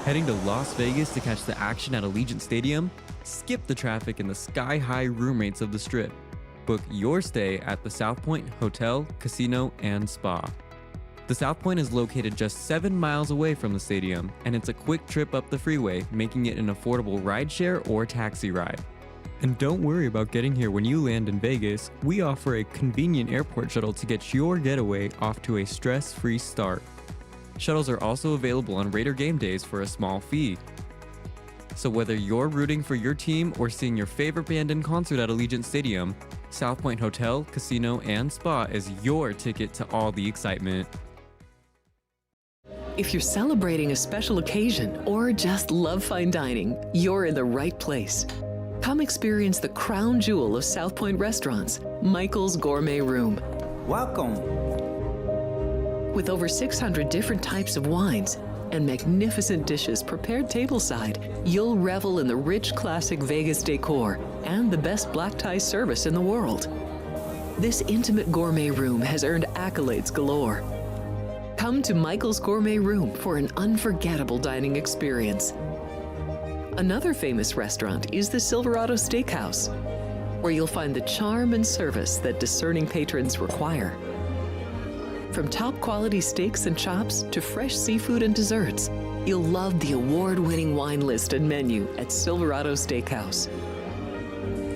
Heading to Las Vegas to catch the action at Allegiant Stadium? Skip the traffic and the sky-high room rates of the Strip. Book your stay at the South Point Hotel, Casino, and Spa. The South Point is located just 7 miles away from the stadium, and it's a quick trip up the freeway, making it an affordable rideshare or taxi ride. And don't worry about getting here when you land in Vegas. We offer a convenient airport shuttle to get your getaway off to a stress-free start. Shuttles are also available on Raider game days for a small fee. So whether you're rooting for your team or seeing your favorite band in concert at Allegiant Stadium, South Point Hotel, Casino, and Spa is your ticket to all the excitement. If you're celebrating a special occasion or just love fine dining, you're in the right place. Come experience the crown jewel of South Point restaurants, Michael's Gourmet Room. Welcome. With over 600 different types of wines and magnificent dishes prepared tableside, you'll revel in the rich classic Vegas decor and the best black tie service in the world. This intimate gourmet room has earned accolades galore. Come to Michael's Gourmet Room for an unforgettable dining experience. Another famous restaurant is the Silverado Steakhouse, where you'll find the charm and service that discerning patrons require. From top quality steaks and chops to fresh seafood and desserts, you'll love the award-winning wine list and menu at Silverado Steakhouse.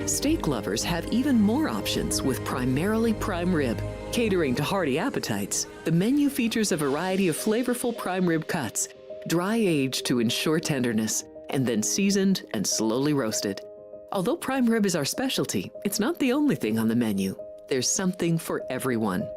Steak lovers have even more options with primarily prime rib. Catering to hearty appetites, the menu features a variety of flavorful prime rib cuts, dry aged to ensure tenderness, and then seasoned and slowly roasted. Although prime rib is our specialty, it's not the only thing on the menu. There's something for everyone.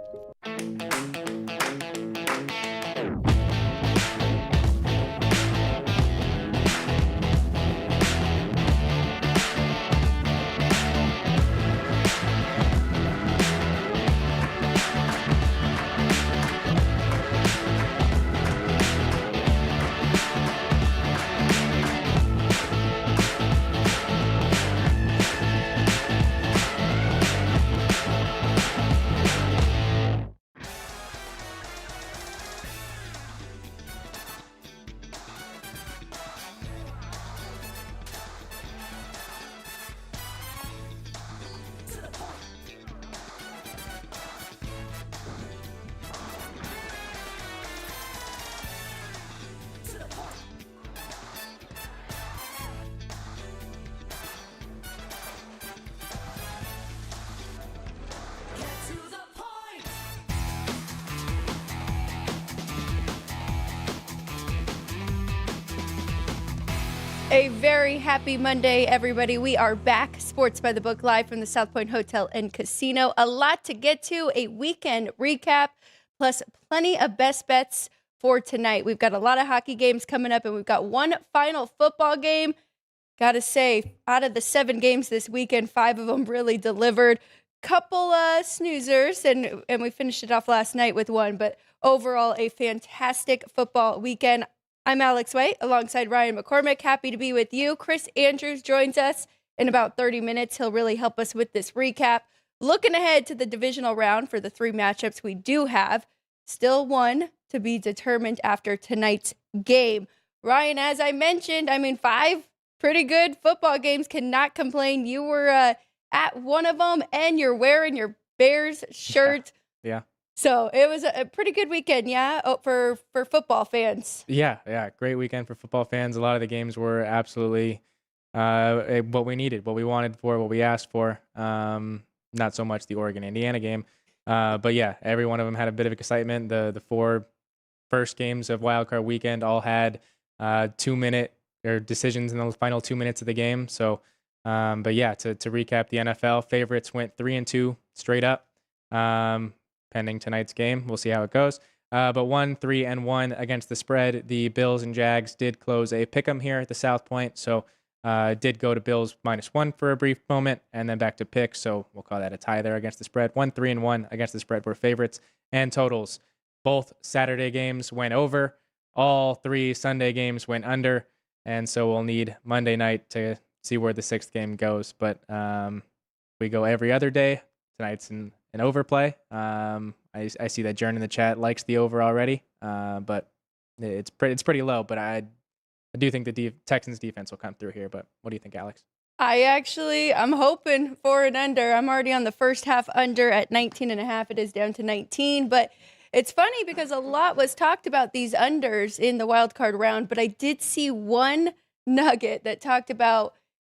A very happy Monday, everybody. We are back, Sports by the Book, live from the South Point Hotel and Casino. A lot to get to, a weekend recap, plus plenty of best bets for tonight. We've got a lot of hockey games coming up, and we've got one final football game. Got to say, out of the 7 games this weekend, 5 of them really delivered. Couple snoozers, and we finished it off last night with one, but overall, a fantastic football weekend. I'm Alex White alongside Ryan McCormick. Happy to be with you. Chris Andrews joins us in about 30 minutes. He'll really help us with this recap. Looking ahead to the divisional round for the 3 matchups we do have. Still one to be determined after tonight's game. Ryan, as I mentioned, 5 pretty good football games. Cannot complain. You were at one of them, and you're wearing your Bears shirt. Yeah. So it was a pretty good weekend, yeah, for football fans. Yeah. Great weekend for football fans. A lot of the games were absolutely what we needed, what we wanted for, what we asked for. Not so much the Oregon-Indiana game. But yeah, every one of them had a bit of excitement. The 4 first games of Wildcard Weekend all had 2-minute or decisions in the final 2 minutes of the game. So, but yeah, to recap the NFL, favorites went 3-2 straight up. Pending tonight's game. We'll see how it goes. But 1-3-1 against the spread. The Bills and Jags did close a pick'em here at the South Point. So did go to Bills -1 for a brief moment and then back to pick. So we'll call that a tie there against the spread. 1-3-1 against the spread were favorites and totals. Both Saturday games went over. All 3 Sunday games went under. And so we'll need Monday night to see where the 6th game goes. But we go every other day. Tonight's an overplay. I see that Jern in the chat likes the over already, but it's pretty low. But I do think the Texans defense will come through here, but what do you think, Alex? I'm hoping for an under. I'm already on the first half under at 19.5. It is down to 19, but it's funny because a lot was talked about these unders in the wild card round, but I did see one nugget that talked about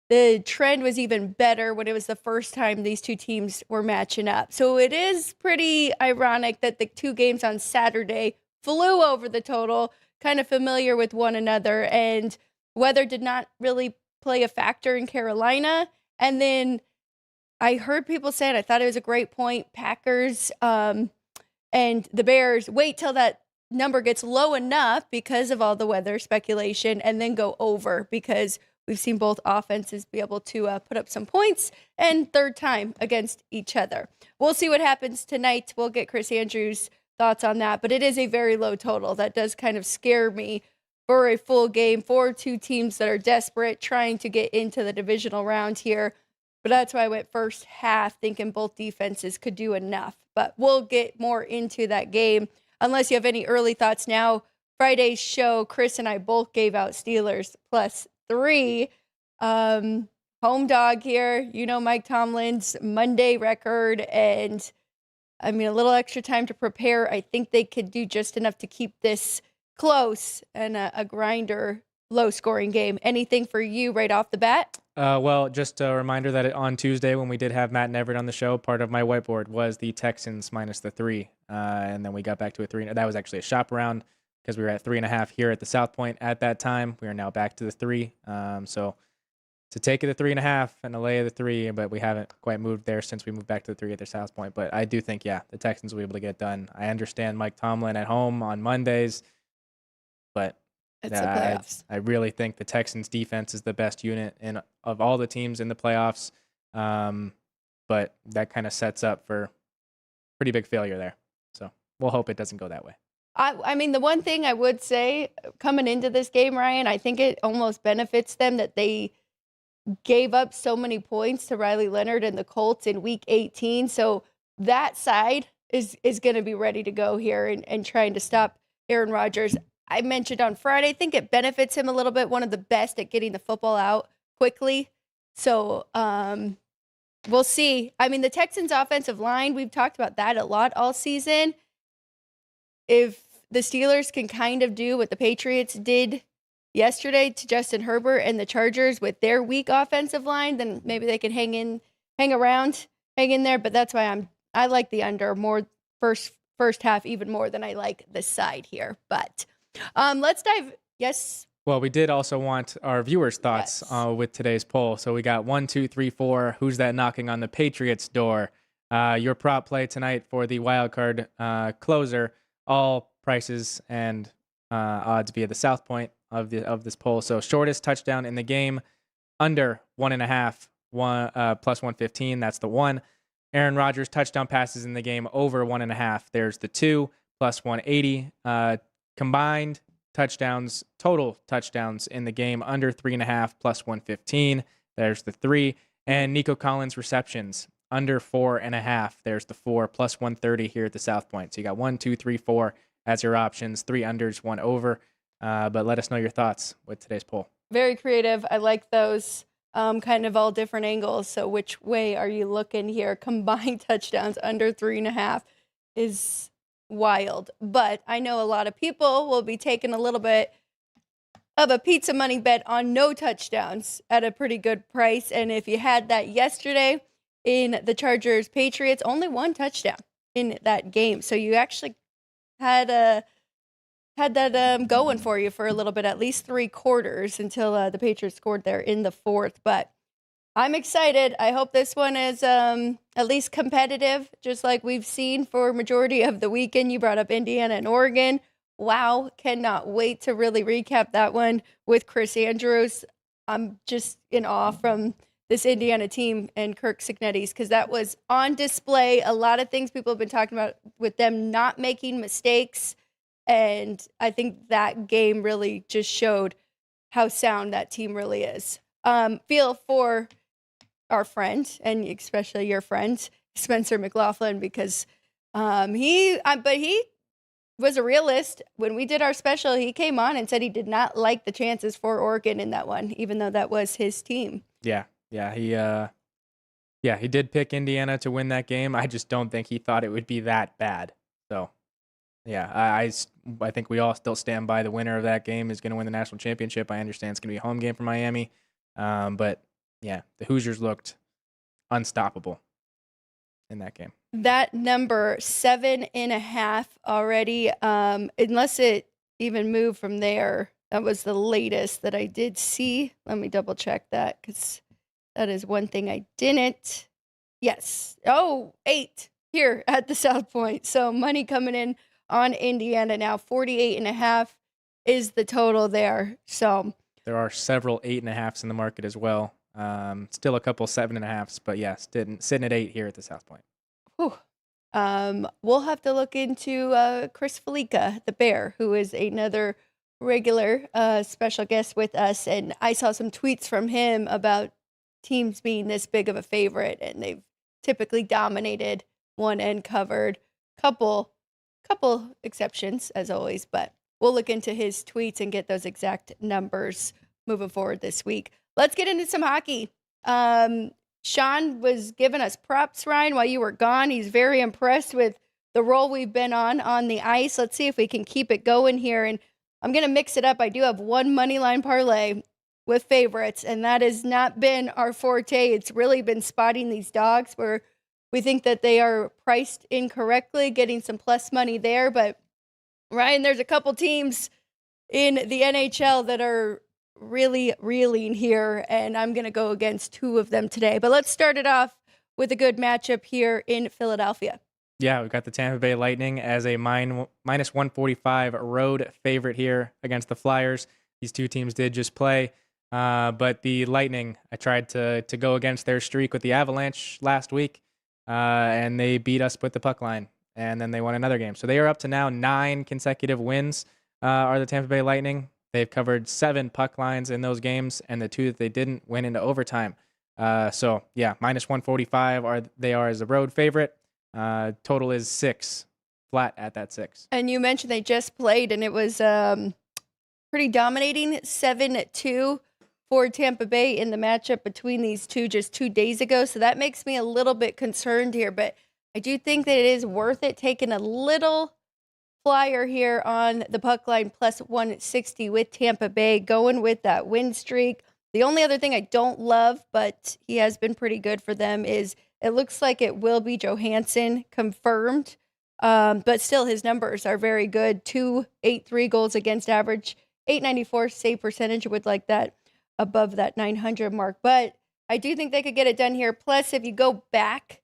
the trend was even better when it was the first time these two teams were matching up. So it is pretty ironic that the two games on Saturday flew over the total, kind of familiar with one another, and weather did not really play a factor in Carolina. And then I heard people saying, I thought it was a great point, Packers and the Bears wait till that number gets low enough because of all the weather speculation and then go over, because we've seen both offenses be able to put up some points and third time against each other. We'll see what happens tonight. We'll get Chris Andrews' thoughts on that, but it is a very low total. That does kind of scare me for a full game for two teams that are desperate, trying to get into the divisional round here. But that's why I went first half, thinking both defenses could do enough. But we'll get more into that game. Unless you have any early thoughts now, Friday's show, Chris and I both gave out Steelers +3. Home dog here. You know Mike Tomlin's Monday record. And, I mean, a little extra time to prepare. I think they could do just enough to keep this close and a grinder, low-scoring game. Anything for you right off the bat? Well, just a reminder that on Tuesday when we did have Matt and Everett on the show, part of my whiteboard was the Texans -3. And then we got back to a 3. That was actually a shop around because we were at 3.5 here at the South Point at that time. We are now back to the 3. So to take it to 3.5 and a lay of the 3, but we haven't quite moved there since we moved back to the 3 at the South Point. But I do think, yeah, the Texans will be able to get it done. I understand Mike Tomlin at home on Mondays, but It's the playoffs. I really think the Texans defense is the best unit of all the teams in the playoffs. But that kind of sets up for pretty big failure there. So we'll hope it doesn't go that way. I mean, the one thing I would say coming into this game, Ryan, I think it almost benefits them that they gave up so many points to Riley Leonard and the Colts in week 18. So that side is going to be ready to go here and trying to stop Aaron Rodgers. I mentioned on Friday, I think it benefits him a little bit. One of the best at getting the football out quickly. So we'll see. I mean, the Texans' offensive line, we've talked about that a lot all season. If the Steelers can kind of do what the Patriots did yesterday to Justin Herbert and the Chargers with their weak offensive line, then maybe they can hang in there. But that's why I like the under more first half even more than I like the side here. But let's dive. Yes. Well, we did also want our viewers' thoughts with today's poll. So we got 1, 2, 3, 4. Who's that knocking on the Patriots' door? Your prop play tonight for the wild card closer. All prices and odds via the South Point of this poll. So shortest touchdown in the game, under 1.5, plus 115. That's the 1. Aaron Rodgers touchdown passes in the game over 1.5. There's the 2, plus 180. Combined touchdowns, total touchdowns in the game under 3.5, plus 115. There's the 3. And Nico Collins receptions under 4.5. There's the 4, plus 130 here at the South Point. So you got 1, 2, 3, 4 as your options, 3 unders, 1 over. But let us know your thoughts with today's poll. Very creative. I like those kind of all different angles. So which way are you looking here? Combined touchdowns under 3.5 is wild. But I know a lot of people will be taking a little bit of a pizza money bet on no touchdowns at a pretty good price. And if you had that yesterday in the Chargers Patriots, only 1 touchdown in that game. So you actually had that going for you for a little bit, at least 3 quarters until the Patriots scored there in the 4th. But I'm excited. I hope this one is at least competitive, just like we've seen for majority of the weekend. You brought up Indiana and Oregon. Wow, cannot wait to really recap that one with Chris Andrews. I'm just in awe from this Indiana team and Kirk Cignetti's because that was on display. A lot of things people have been talking about with them not making mistakes. And I think that game really just showed how sound that team really is. Feel for our friend, and especially your friend, Spencer McLaughlin, because he was a realist. When we did our special, he came on and said he did not like the chances for Oregon in that one, even though that was his team. Yeah, he did pick Indiana to win that game. I just don't think he thought it would be that bad. So, yeah, I think we all still stand by the winner of that game is going to win the national championship. I understand it's going to be a home game for Miami, but yeah, the Hoosiers looked unstoppable in that game. That number 7.5 already, unless it even moved from there. That was the latest that I did see. Let me double check that because that is one thing I didn't. Yes. Oh, 8 here at the South Point. So money coming in on Indiana now. 48.5 is the total there. So there are several 8.5s in the market as well. Still a couple 7.5s, but yes, sitting at 8 here at the South Point. Whew. We'll have to look into Chris Felica, the Bear, who is another regular special guest with us. And I saw some tweets from him about teams being this big of a favorite, and they've typically dominated, won and covered. Couple exceptions, as always, but we'll look into his tweets and get those exact numbers moving forward this week. Let's get into some hockey. Sean was giving us props, Ryan, while you were gone. He's very impressed with the role we've been on the ice. Let's see if we can keep it going here. And I'm going to mix it up. I do have one money line parlay with favorites, and that has not been our forte. It's really been spotting these dogs where we think that they are priced incorrectly, getting some plus money there. But, Ryan, there's a couple teams in the NHL that are really reeling here, and I'm going to go against 2 of them today. But let's start it off with a good matchup here in Philadelphia. Yeah, we've got the Tampa Bay Lightning as a minus 145 road favorite here against the Flyers. These two teams did just play, but the Lightning, I tried to go against their streak with the Avalanche last week, and they beat us with the puck line, and then they won another game. So they are up to now 9 consecutive wins, are the Tampa Bay Lightning. They've covered 7 puck lines in those games, and the 2 that they didn't went into overtime. So, yeah, minus 145 they are as a road favorite. Total is 6, flat at that 6. And you mentioned they just played, and it was pretty dominating, 7-2 for Tampa Bay in the matchup between these two just 2 days ago. So that makes me a little bit concerned here, but I do think that it is worth it taking a little flyer here on the puck line plus 160 with Tampa Bay, going with that win streak. The only other thing I don't love, but he has been pretty good for them, is it looks like it will be Johansson confirmed. But still, his numbers are very good. 2.83 goals against average, 894 save percentage. Would like that above that 900 mark. But I do think they could get it done here. Plus, if you go back,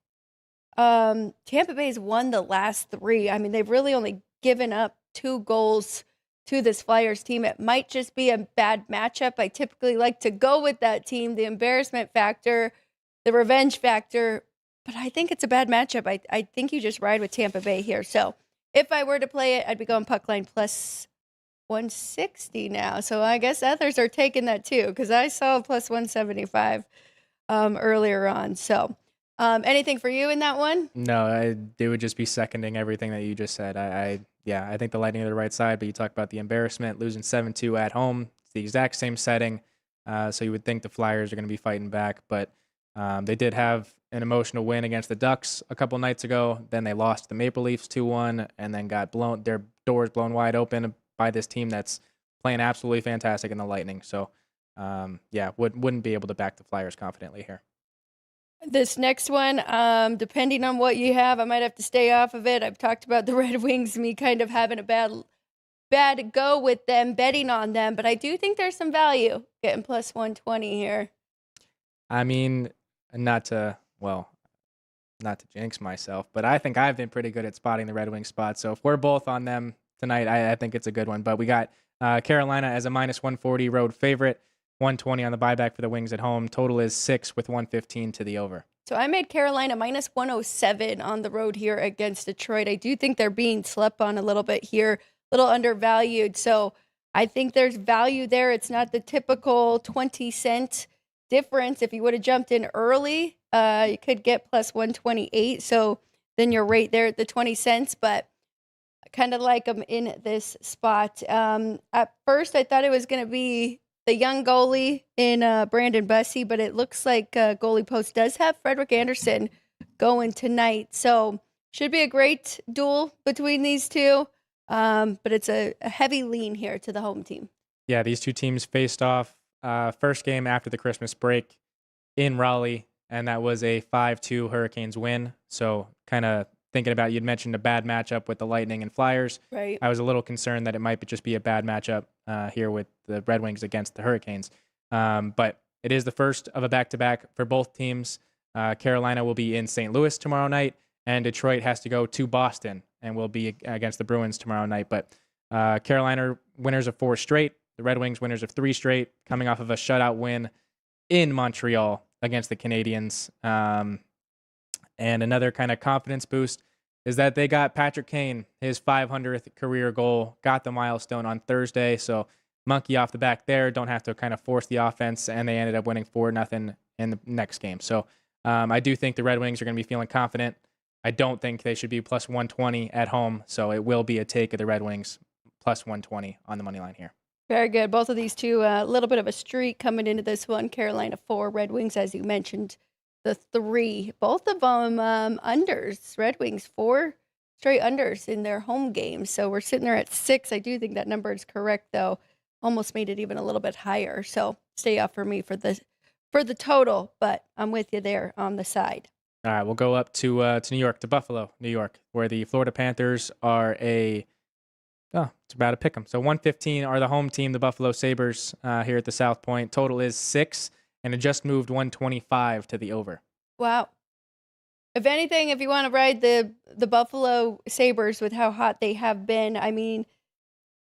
Tampa Bay's won the last 3. I mean, they've really only given up 2 goals to this Flyers team. It might just be a bad matchup. I typically like to go with that team, the embarrassment factor, the revenge factor, but I think it's a bad matchup. I think you just ride with Tampa Bay here. So if I were to play it, I'd be going puck line plus 160 now. So I guess others are taking that too, because I saw plus 175 earlier on. So anything for you in that one? No, they would just be seconding everything that you just said. I think the Lightning are the right side, but you talk about the embarrassment, losing 7-2 at home. It's the exact same setting. So you would think the Flyers are going to be fighting back, but they did have an emotional win against the Ducks a couple nights ago. Then they lost the Maple Leafs 2-1 and then got their doors blown wide open by this team that's playing absolutely fantastic in the Lightning. So, wouldn't be able to back the Flyers confidently here. This next one, depending on what you have, I might have to stay off of it. I've talked about the Red Wings, me kind of having a bad go with them, betting on them, but I do think there's some value getting plus 120 here. I mean, not to jinx myself, but I think I've been pretty good at spotting the Red Wing spot. So if we're both on them tonight, I think it's a good one. But we got Carolina as a minus 140 road favorite, 120 on the buyback for the Wings at home. Total is 6 with 115 to the over. So I made Carolina minus 107 on the road here against Detroit. I do think they're being slept on a little bit here, a little undervalued. So I think there's value there. It's not the typical 20-cent difference. If you would have jumped in early, you could get plus 128. So then you're right there at the 20 cents. But kind of like them in this spot. At first, I thought it was going to be the young goalie in Brandon Bussey, but it looks like goalie post does have Frederick Anderson going tonight. So should be a great duel between these two, but it's a heavy lean here to the home team. Yeah, these two teams faced off first game after the Christmas break in Raleigh, and that was a 5-2 Hurricanes win. So kind of thinking about, you'd mentioned a bad matchup with the Lightning and Flyers. Right. I was a little concerned that it might just be a bad matchup here with the Red Wings against the Hurricanes. But it is the first of a back-to-back for both teams. Carolina will be in St. Louis tomorrow night, and Detroit has to go to Boston and will be against the Bruins tomorrow night. But Carolina winners of 4 straight, the Red Wings winners of 3 straight, coming off of a shutout win in Montreal against the Canadiens. And another kind of confidence boost is that they got Patrick Kane, his 500th career goal, got the milestone on Thursday. So monkey off the back there, don't have to kind of force the offense, and they ended up winning 4-0 in the next game. So I do think the Red Wings are going to be feeling confident. I don't think they should be plus 120 at home, so it will be a take of the Red Wings plus 120 on the money line here. Very good. Both of these two, a little bit of a streak coming into this one. Carolina 4, Red Wings, as you mentioned, the 3. Both of them unders. Red Wings 4 straight unders in their home games. So we're sitting there at 6. I do think that number is correct, though. Almost made it even a little bit higher. So stay off for me for the total, but I'm with you there on the side. All right, we'll go up to New York, to Buffalo, New York, where the Florida Panthers are it's about a pick 'em. So 115 are the home team, the Buffalo Sabres here at the South Point. Total is 6, and it just moved 125 to the over. Wow. If anything, if you want to ride the Buffalo Sabres with how hot they have been, I mean,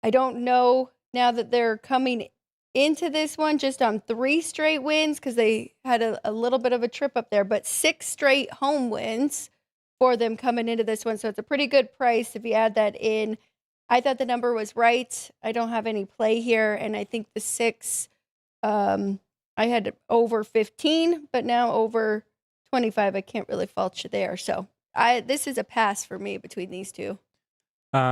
I don't know now that they're coming into this one just on 3 straight wins because they had a little bit of a trip up there, but 6 straight home wins for them coming into this one. So it's a pretty good price if you add that in. I thought the number was right. I don't have any play here, and I think the 6, I had over 15, but now over 25. I can't really fault you there. So this is a pass for me between these two.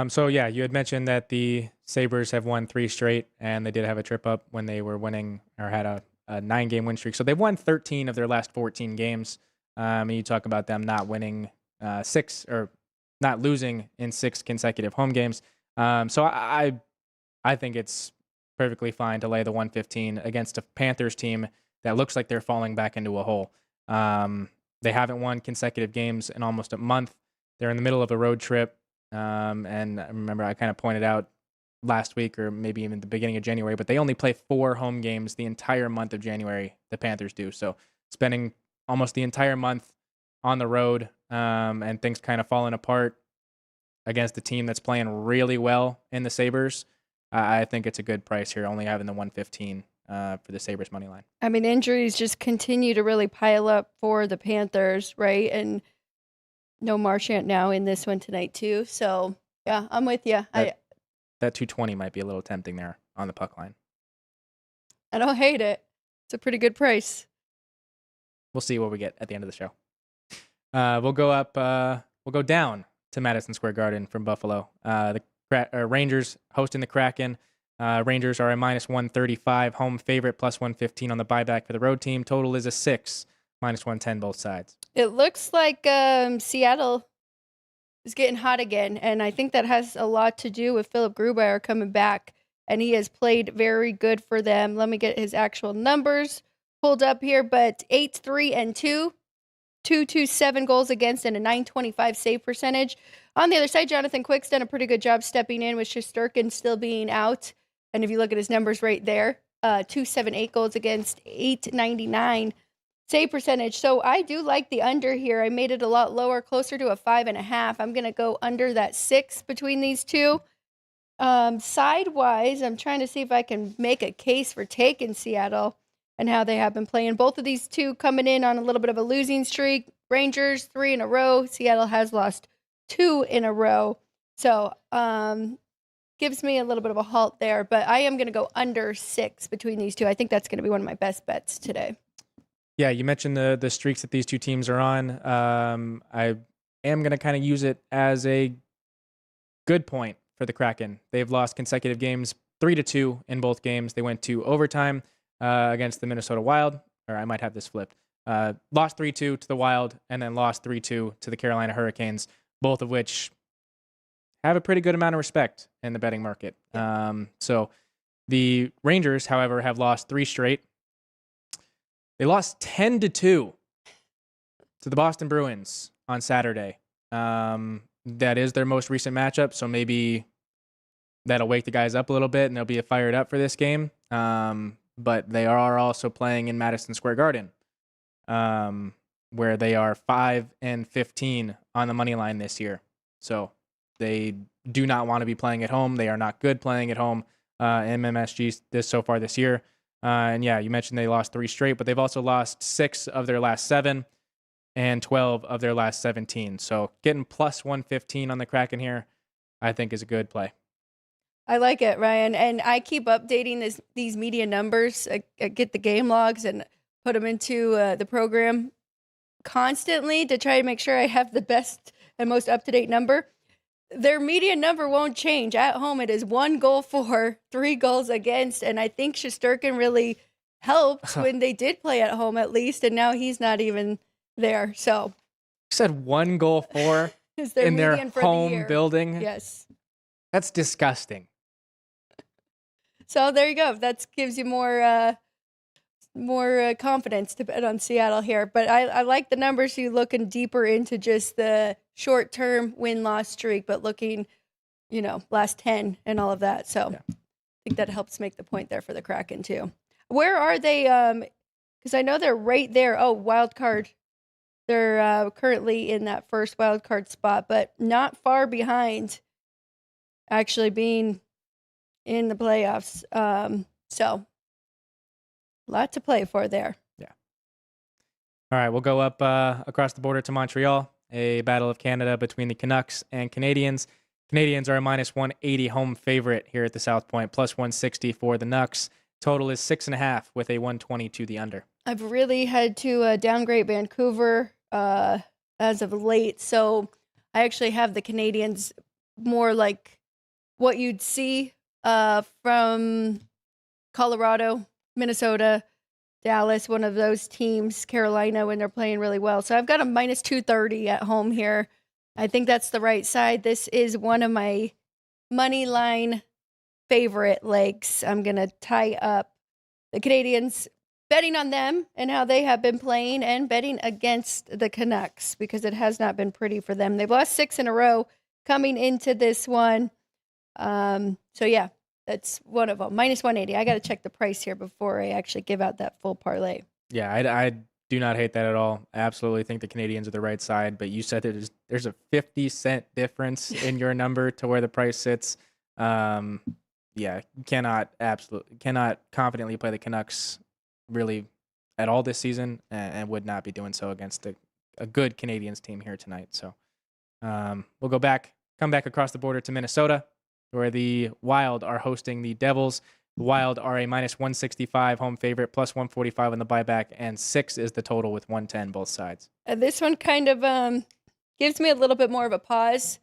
So yeah, you had mentioned that the Sabres have won 3 straight, and they did have a trip up when they were winning or had a 9-game win streak. So they've won 13 of their last 14 games. And you talk about them not winning 6 or not losing in 6 consecutive home games. So I think it's perfectly fine to lay the 115 against a Panthers team that looks like they're falling back into a hole. They haven't won consecutive games in almost a month. They're in the middle of a road trip. And I remember I kind of pointed out last week or maybe even the beginning of January, but they only play 4 home games the entire month of January, the Panthers do. So spending almost the entire month on the road and things kind of falling apart against a team that's playing really well in the Sabres. I think it's a good price here, only having the 115 for the Sabres money line. I mean, injuries just continue to really pile up for the Panthers, right? And no Marchand now in this one tonight too. So yeah, I'm with you. That 220 might be a little tempting there on the puck line. I don't hate it. It's a pretty good price. We'll see what we get at the end of the show. We'll go down to Madison Square Garden from Buffalo. The Rangers hosting the Kraken. Rangers are a minus 135 home favorite, plus 115 on the buyback for the road team. Total is a 6, minus 110 both sides. It looks like Seattle is getting hot again, and I think that has a lot to do with Philip Grubauer coming back, and he has played very good for them. Let me get his actual numbers pulled up here, but 8-3-2, 227 goals against, and a 925 save percentage. On the other side, Jonathan Quick's done a pretty good job stepping in with Shesterkin still being out, and if you look at his numbers right there, 278 goals against, 899 save percentage. So I do like the under here. I made it a lot lower, closer to a 5.5. I'm going to go under that 6 between these two. Sidewise, I'm trying to see if I can make a case for taking Seattle and how they have been playing. Both of these two coming in on a little bit of a losing streak. Rangers 3 in a row. Seattle has lost 2 in a row. So gives me a little bit of a halt there, but I am going to go under 6 between these two. I think that's going to be one of my best bets today. Yeah, you mentioned the streaks that these two teams are on. I am going to kind of use it as a good point for the Kraken. They've lost consecutive games, 3-2 in both games. They went to overtime against the Minnesota Wild, or I might have this flipped. Lost 3-2 to the Wild, and then lost 3-2 to the Carolina Hurricanes, both of which have a pretty good amount of respect in the betting market. So the Rangers, however, have lost 3 straight. They lost 10-2 to the Boston Bruins on Saturday. That is their most recent matchup, so maybe that'll wake the guys up a little bit and they'll be fired up for this game. But they are also playing in Madison Square Garden, where they are 5-15 on the money line this year. So they do not want to be playing at home. They are not good playing at home in MMSG so far this year. And yeah, you mentioned they lost 3 straight, but they've also lost 6 of their last 7 and 12 of their last 17. So getting plus 115 on the Kraken here, I think is a good play. I like it, Ryan. And I keep updating these media numbers. I get the game logs and put them into the program constantly to try to make sure I have the best and most up-to-date number. Their media number won't change. At home, it is 1 goal for, 3 goals against. And I think Shesterkin really helped when they did play at home, at least. And now he's not even there. So you said 1 goal for in their home building. Yes. That's disgusting. So there you go. That gives you more confidence to bet on Seattle here. But I like the numbers. You looking deeper into just the short-term win-loss streak, but looking, last 10 and all of that. So yeah. I think that helps make the point there for the Kraken too. Where are they? Because I know they're right there. Oh, wild card. They're currently in that first wild card spot, but not far behind actually being in the playoffs. So a lot to play for there. Yeah. All right, we'll go up across the border to Montreal, a battle of Canada between the Canucks and Canadians. Canadians are a minus 180 home favorite here at the South Point, plus 160 for the Nucks. Total is 6.5 with a 120 to the under. I've really had to downgrade Vancouver as of late. So I actually have the Canadians more like what you'd see from Colorado, Minnesota, Dallas, one of those teams, Carolina, when they're playing really well. So I've got a minus 230 at home here. I think that's the right side. This is one of my money line favorite legs. I'm going to tie up the Canadians, betting on them and how they have been playing, and betting against the Canucks because it has not been pretty for them. They've lost 6 in a row coming into this one. So yeah, that's one of them. Minus 180. I got to check the price here before I actually give out that full parlay. Yeah, I do not hate that at all. I absolutely think the Canadians are the right side, but you said that there's a 50-cent difference in your number to where the price sits. Yeah, cannot confidently play the Canucks really at all this season, and would not be doing so against a good Canadians team here tonight. So we'll come back across the border to Minnesota, where the Wild are hosting the Devils. The Wild are a minus 165 home favorite, plus 145 on the buyback, and 6 is the total with 110 both sides. This one kind of gives me a little bit more of a pause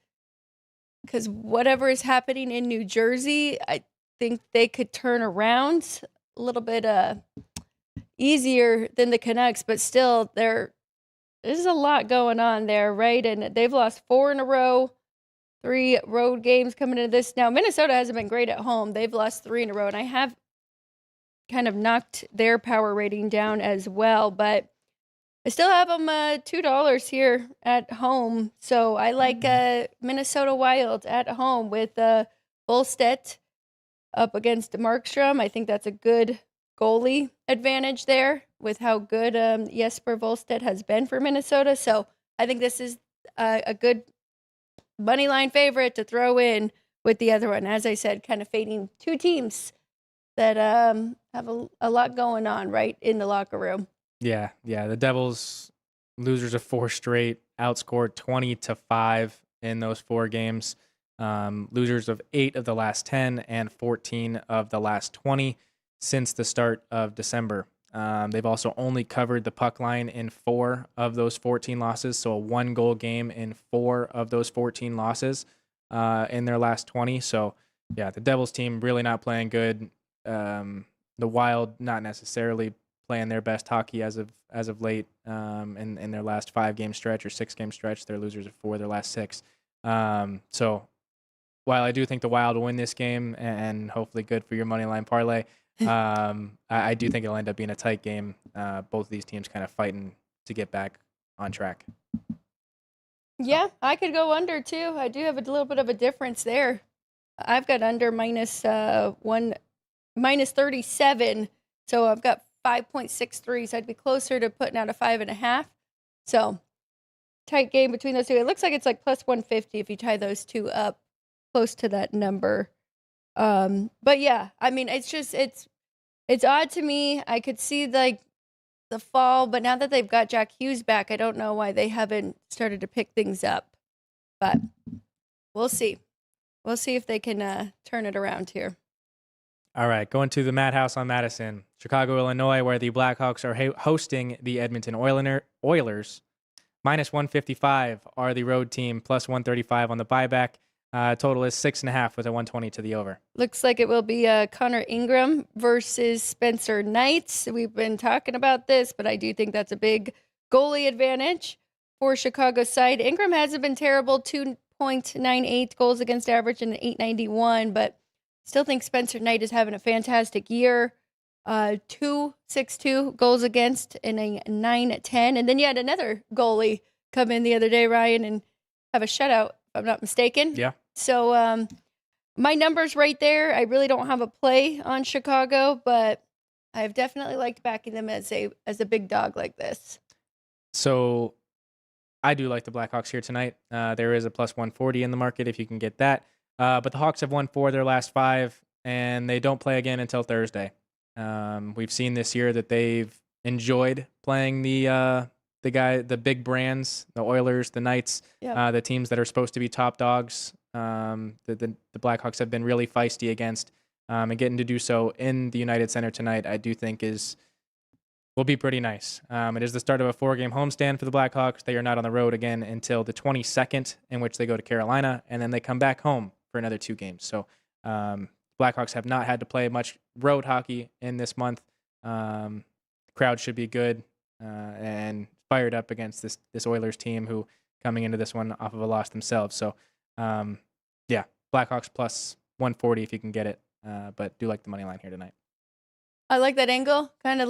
because whatever is happening in New Jersey, I think they could turn around a little bit easier than the Canucks, but still there's a lot going on there, right? And they've lost 4 in a row. 3 road games coming into this. Now, Minnesota hasn't been great at home. They've lost 3 in a row, and I have kind of knocked their power rating down as well, but I still have them $2 here at home. So I like Minnesota Wild at home with Volstedt up against Markstrom. I think that's a good goalie advantage there with how good Jesper Volstedt has been for Minnesota. So I think this is a good money line favorite to throw in with the other one. As I said, kind of fading 2 teams that have a lot going on right in the locker room. Yeah. The Devils, losers of 4 straight, outscored 20-5 in those 4 games. Losers of 8 of the last 10 and 14 of the last 20 since the start of December. They've also only covered the puck line in 4 of those 14 losses, so a 1-goal game in 4 of those 14 losses. in their last 20. So, yeah, the Devils team really not playing good. The Wild not necessarily playing their best hockey as of late in their last 5-game stretch or 6-game stretch. They're losers of 4 of their last 6. So while I do think the Wild will win this game and hopefully good for your money line parlay, I do think it'll end up being a tight game. Both of these teams kind of fighting to get back on track. Yeah, I could go under too. I do have a little bit of a difference there. I've got under minus 37. So I've got 5.63. So I'd be closer to putting out a 5.5. So tight game between those two. It looks like it's like plus 150 if you tie those two up close to that number. But yeah, I mean, it's odd to me. I could see like the fall, but now that they've got Jack Hughes back, I don't know why they haven't started to pick things up. But we'll see. We'll see if they can turn it around here. All right, going to the Madhouse on Madison, Chicago, Illinois, where the Blackhawks are hosting the Edmonton Oilers. Minus 155 are the road team, plus 135 on the buyback. Total is 6.5 with a 120 to the over. Looks like it will be Connor Ingram versus Spencer Knight. We've been talking about this, but I do think that's a big goalie advantage for Chicago's side. Ingram hasn't been terrible, 2.98 goals against average and an 891, but still think Spencer Knight is having a fantastic year. 2.62 goals against and a 9.10. And then you had another goalie come in the other day, Ryan, and have a shutout, if I'm not mistaken. Yeah. So my number's right there. I really don't have a play on Chicago, but I've definitely liked backing them as a big dog like this. So I do like the Blackhawks here tonight. There is a plus 140 in the market if you can get that. But the Hawks have won 4 of their last 5, and they don't play again until Thursday. We've seen this year that they've enjoyed playing the big brands, the Oilers, the Knights, the teams that are supposed to be top dogs. The Blackhawks have been really feisty against, and getting to do so in the United Center tonight, I do think will be pretty nice. It is the start of a 4-game homestand for the Blackhawks. They are not on the road again until the 22nd, in which they go to Carolina, and then they come back home for another 2 games. So Blackhawks have not had to play much road hockey in this month. Crowd should be good and fired up against this Oilers team who coming into this one off of a loss themselves. So yeah, Blackhawks plus 140 if you can get it, but do like the money line here tonight. I like that angle. Kind of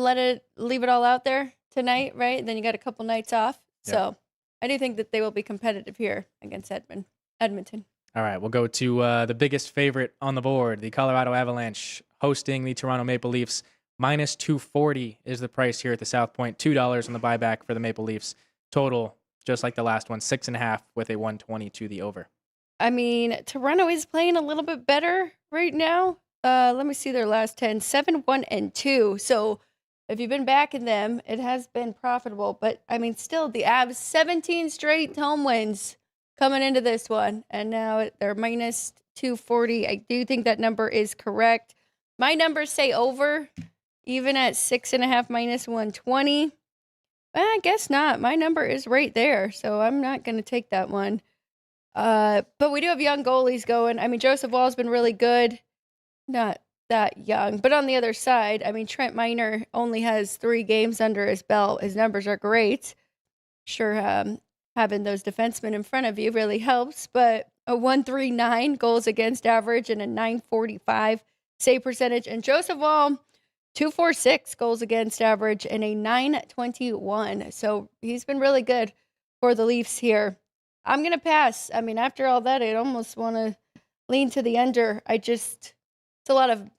leave it all out there tonight, right? Then you got a couple nights off. Yep. So I do think that they will be competitive here against Edmonton. All right, we'll go to the biggest favorite on the board, the Colorado Avalanche, hosting the Toronto Maple Leafs. Minus 240 is the price here at the South Point. $2 on the buyback for the Maple Leafs. Total, just like the last one, 6.5 with a 120 to the over. I mean, Toronto is playing a little bit better right now. Let me see their last 10, 7-1-2. So if you've been backing them, it has been profitable. But I mean, still the Avs, 17 straight home wins coming into this one. And now they're minus 240. I do think that number is correct. My numbers say over, even at 6.5 minus 120. I guess not. My number is right there. So I'm not going to take that one. But we do have young goalies going. I mean, Joseph Wall's been really good. Not that young. But on the other side, I mean, Trent Miner only has 3 games under his belt. His numbers are great. Sure, having those defensemen in front of you really helps. But a 139 goals against average and a 945 save percentage. And Joseph Wall, 246 goals against average and a 921. So he's been really good for the Leafs here. I'm going to pass. I mean, after all that, I'd almost want to lean to the under. It's a lot of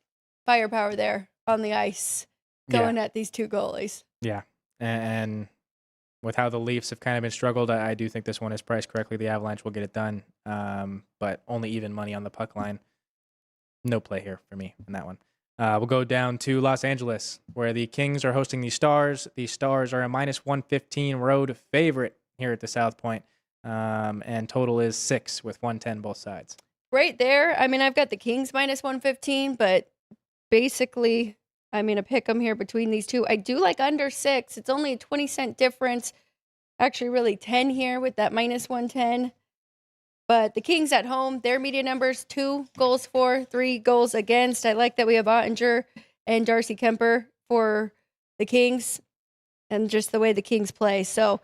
firepower there on the ice going at these 2 goalies. Yeah. And with how the Leafs have kind of been struggled, I do think this one is priced correctly. The Avalanche will get it done, but only even money on the puck line. No play here for me in that one. We'll go down to Los Angeles, where the Kings are hosting the Stars. The Stars are a minus 115 road favorite here at the South Point, and total is 6 with 110 both sides. Right there. I mean, I've got the Kings minus 115, but basically, I mean, a pick 'em here between these two. I do like under 6. It's only a 20-cent difference. Actually, really 10 here with that minus 110. But the Kings at home, their media numbers, 2 goals for, 3 goals against. I like that we have Ottinger and Darcy Kemper for the Kings and just the way the Kings play. So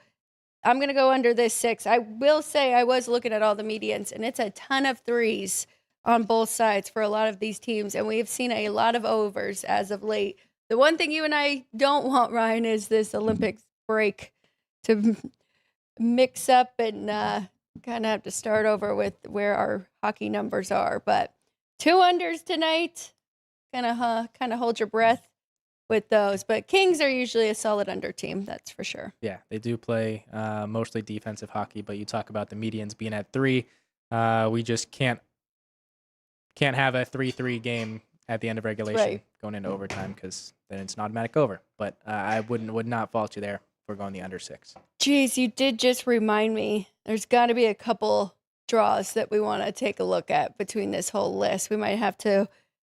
I'm going to go under this 6. I will say I was looking at all the medians, and it's a ton of 3s on both sides for a lot of these teams. And we've seen a lot of overs as of late. The one thing you and I don't want, Ryan, is this Olympics break to mix up and kind of have to start over with where our hockey numbers are. But 2 unders tonight, kind of hold your breath with those. But Kings are usually a solid under team, that's for sure. Yeah, they do play mostly defensive hockey, but you talk about the medians being at 3. We just can't have a 3-3 game at the end of regulation going into overtime, because then it's an automatic over. But I would not fault you there for going the under 6. Geez, you did just remind me. There's got to be a couple draws that we want to take a look at between this whole list. We might have to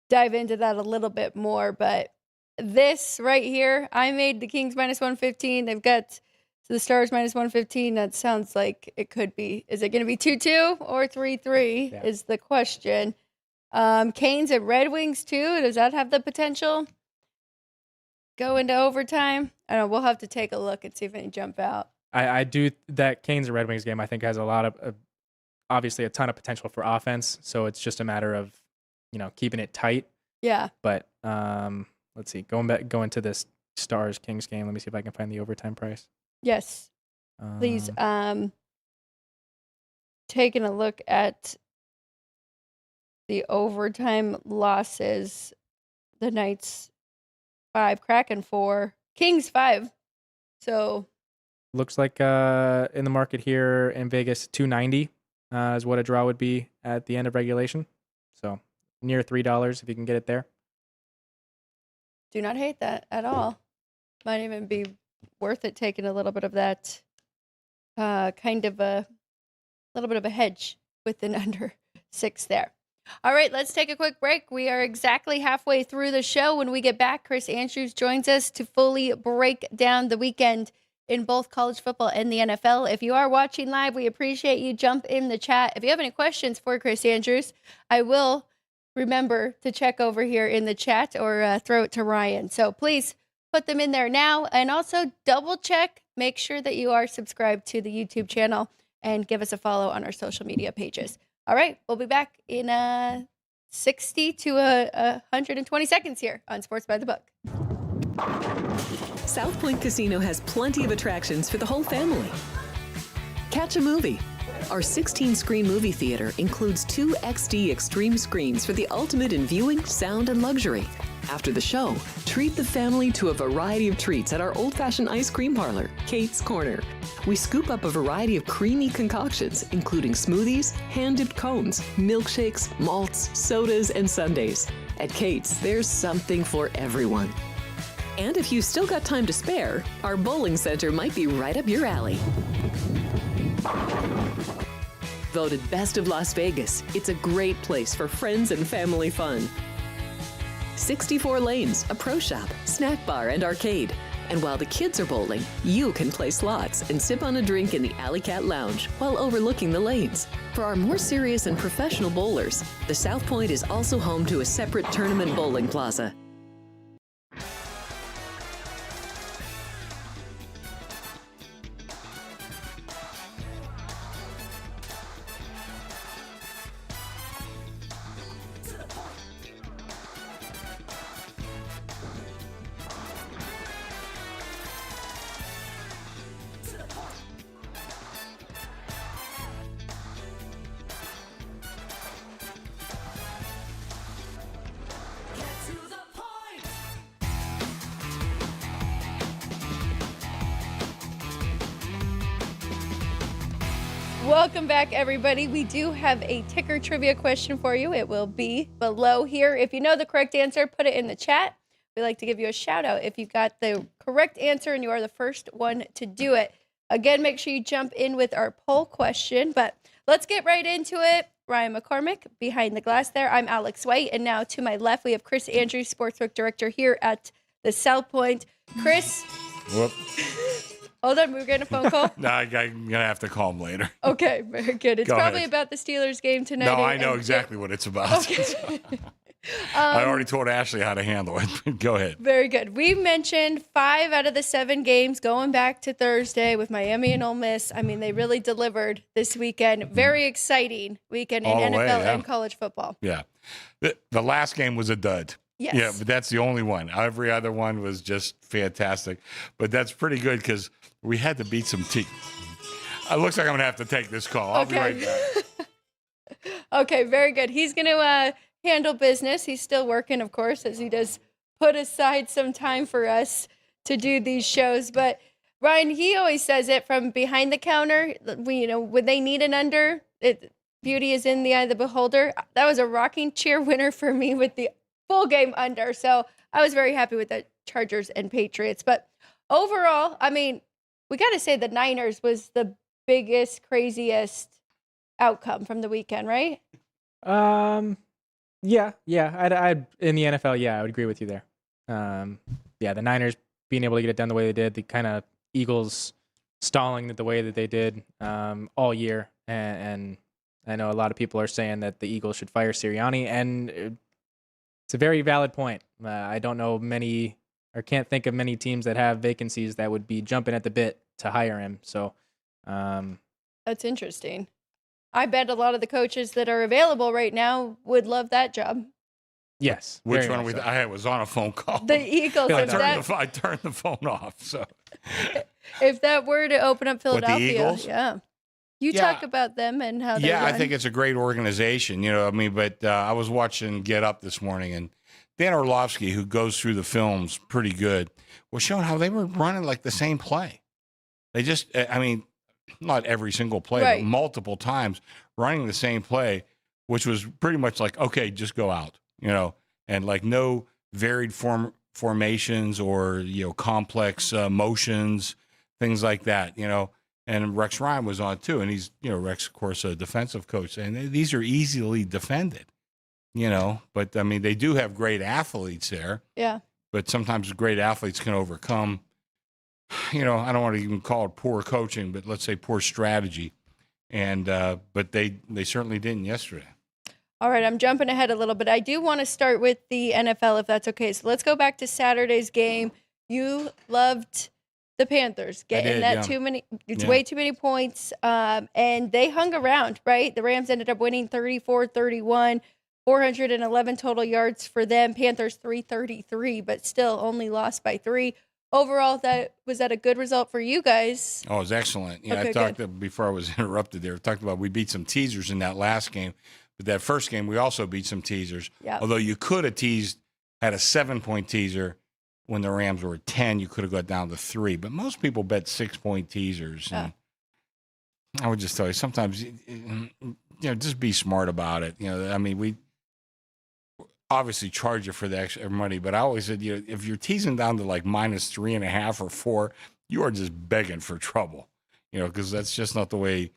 dive into that a little bit more, but this right here, I made the Kings -115. They've got the Stars -115. That sounds like it could be. Is it going to be 2-2 or 3-3 is the question. Canes and Red Wings too. Does that have the potential? Go into overtime? I don't know. We'll have to take a look and see if any jump out. I do. That Canes and Red Wings game, I think, has a lot of obviously a ton of potential for offense. So it's just a matter of, keeping it tight. Yeah. But let's see. Going to this Stars Kings game. Let me see if I can find the overtime price. Yes. Please. Taking a look at the overtime losses. The Knights 5, Kraken 4, Kings 5. So looks like in the market here in Vegas, $2.90 is what a draw would be at the end of regulation. So near $3 if you can get it there. Do not hate that at all. Might even be worth it taking a little bit of that kind of a little bit of a hedge with an under 6 there. All right, let's take a quick break. We are exactly halfway through the show. When we get back, Chris Andrews joins us to fully break down the weekend in both college football and the NFL. If you are watching live, we appreciate you. Jump in the chat. If you have any questions for Chris Andrews, I will remember to check over here in the chat or throw it to Ryan. So please put them in there now. And also double check, make sure that you are subscribed to the YouTube channel and give us a follow on our social media pages. All right, we'll be back in 60 to 120 seconds here on Sports by the Book. South Point Casino has plenty of attractions for the whole family. Catch a movie. Our 16-screen movie theater includes 2 XD Extreme screens for the ultimate in viewing, sound, and luxury. After the show, treat the family to a variety of treats at our old-fashioned ice cream parlor, Kate's Corner. We scoop up a variety of creamy concoctions, including smoothies, hand-dipped cones, milkshakes, malts, sodas, and sundaes. At Kate's, there's something for everyone. And if you've still got time to spare, our bowling center might be right up your alley. Voted Best of Las Vegas, it's a great place for friends and family fun. 64 lanes, a pro shop, snack bar, and arcade. And while the kids are bowling, you can play slots and sip on a drink in the Alley Cat Lounge while overlooking the lanes. For our more serious and professional bowlers, the South Point is also home to a separate tournament bowling plaza. Welcome back, everybody. We do have a ticker trivia question for you. It will be below here. If you know the correct answer, put it in the chat. We'd like to give you a shout out if you got the correct answer and you are the first one to do it. Again, make sure you jump in with our poll question, but let's get right into it. Ryan McCormick behind the glass there. I'm Alex White, and now to my left, we have Chris Andrews, Sportsbook Director here at the South Point. Chris, Whoop. Hold on, we're getting a phone call. No, I'm going to have to call him later. Okay, very good. It's Go probably ahead. about the Steelers game tonight. No, I know exactly what it's about. Okay. I already told Ashley how to handle it. Go ahead. Very good. We mentioned 5 out of the 7 games going back to Thursday with Miami and Ole Miss. I mean, they really delivered this weekend. Very exciting weekend in All the NFL way, yeah. and college football. Yeah. The last game was a dud. Yes. Yeah, but that's the only one. Every other one was just fantastic. But that's pretty good because we had to beat some teams. It looks like I'm going to have to take this call. I'll be right back. Okay, very good. He's going to handle business. He's still working, of course, as he does put aside some time for us to do these shows. But Ryan, he always says it from behind the counter. When they need an under, beauty is in the eye of the beholder. That was a rocking chair winner for me with the full game under. So I was very happy with the Chargers and Patriots. But overall, I mean, we got to say the Niners was the biggest, craziest outcome from the weekend, right? Yeah. I in the NFL, yeah, I would agree with you there. Yeah, the Niners being able to get it done the way they did, the kind of Eagles stalling it the way that they did all year, and I know a lot of people are saying that the Eagles should fire Sirianni, and it's a very valid point. I don't know many, or can't think of many teams that have vacancies that would be jumping at the bit to hire him. So that's interesting. I bet a lot of the coaches that are available right now would love that job. yes. Which very one? much so. I was on a phone call. The Eagles. I turned the phone off. So If that were to open up the Philadelphia, Eagles? yeah. You Yeah. talk about them and how they're yeah, I run. think it's a great organization. But I was watching Get Up this morning, and Dan Orlovsky, who goes through the films pretty good, was showing how they were running like the same play. They just, not every single play, Right. but multiple times running the same play, which was pretty much like, okay, just go out, and like no varied formations or, complex motions, things like that, And Rex Ryan was on too. And he's, Rex, of course, a defensive coach. And these are easily defended, But, they do have great athletes there. Yeah. But sometimes great athletes can overcome, I don't want to even call it poor coaching, but let's say poor strategy. And but they certainly didn't yesterday. All right, I'm jumping ahead a little bit. I do want to start with the NFL, if that's okay. So let's go back to Saturday's game. You loved the Panthers getting way too many points, and they hung around, right? The Rams ended up winning 34-31, 411 total yards for them. Panthers 333, but still only lost by 3. Overall, was that a good result for you guys? Oh, it was excellent. Okay, I talked before I was interrupted there. I talked about we beat some teasers in that last game, but that first game we also beat some teasers. Yeah. Although you could have had a 7-point teaser when the Rams were at 10, you could have got down to 3. But most people bet 6-point teasers. Yeah. And I would just tell you sometimes, just be smart about it. We obviously charge you for the extra money, but I always said, if you're teasing down to like -3.5 or 4, you are just begging for trouble, because that's just not the way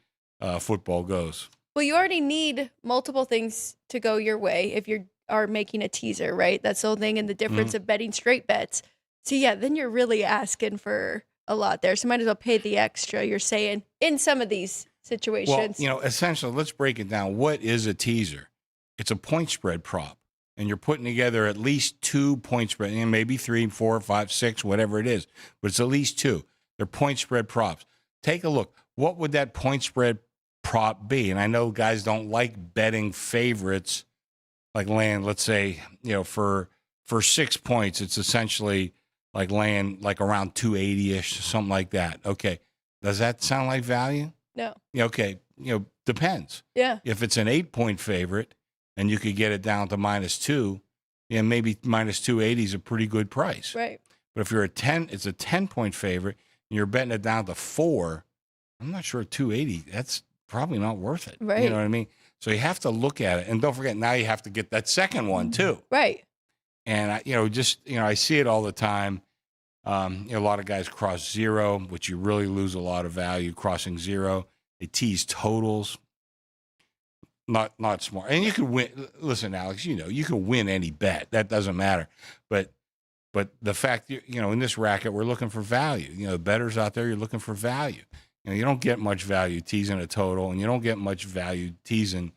football goes. Well, you already need multiple things to go your way if you are making a teaser, right? That's the whole thing, and the difference of betting straight bets. So, yeah, then you're really asking for a lot there. So might as well pay the extra, you're saying, in some of these situations. Well, essentially, let's break it down. What is a teaser? It's a point spread prop. And you're putting together at least 2 point spread, and maybe 3, 4, 5, 6, whatever it is. But it's at least 2. They're point spread props. Take a look. What would that point spread prop be? And I know guys don't like betting favorites, like laying, let's say, for 6 points, it's essentially like laying like around 280-ish, something like that. Okay. Does that sound like value? No. Okay. Depends. Yeah. If it's an 8-point favorite, and you could get it down to -2, maybe -280 is a pretty good price. Right. But if it's a 10-point favorite, and you're betting it down to 4, I'm not sure 280, that's probably not worth it. Right. You know what I mean? So you have to look at it. And don't forget, now you have to get that second one too. Right. And, I see it all the time. A lot of guys cross 0, which you really lose a lot of value crossing 0. They tease totals. Not smart. And you can win. Listen, Alex, you can win any bet. That doesn't matter. But But the fact, in this racket, we're looking for value. The bettors out there, you're looking for value. You don't get much value teasing a total, and you don't get much value teasing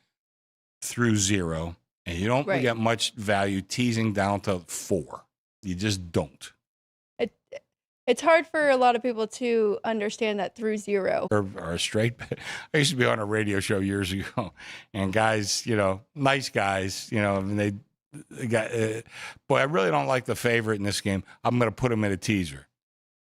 through 0, and you don't get much value teasing down to 4. You just don't. It's hard for a lot of people to understand that through 0. Or a straight bet. I used to be on a radio show years ago, and guys, nice guys, and they got, boy, I really don't like the favorite in this game. I'm going to put him in a teaser.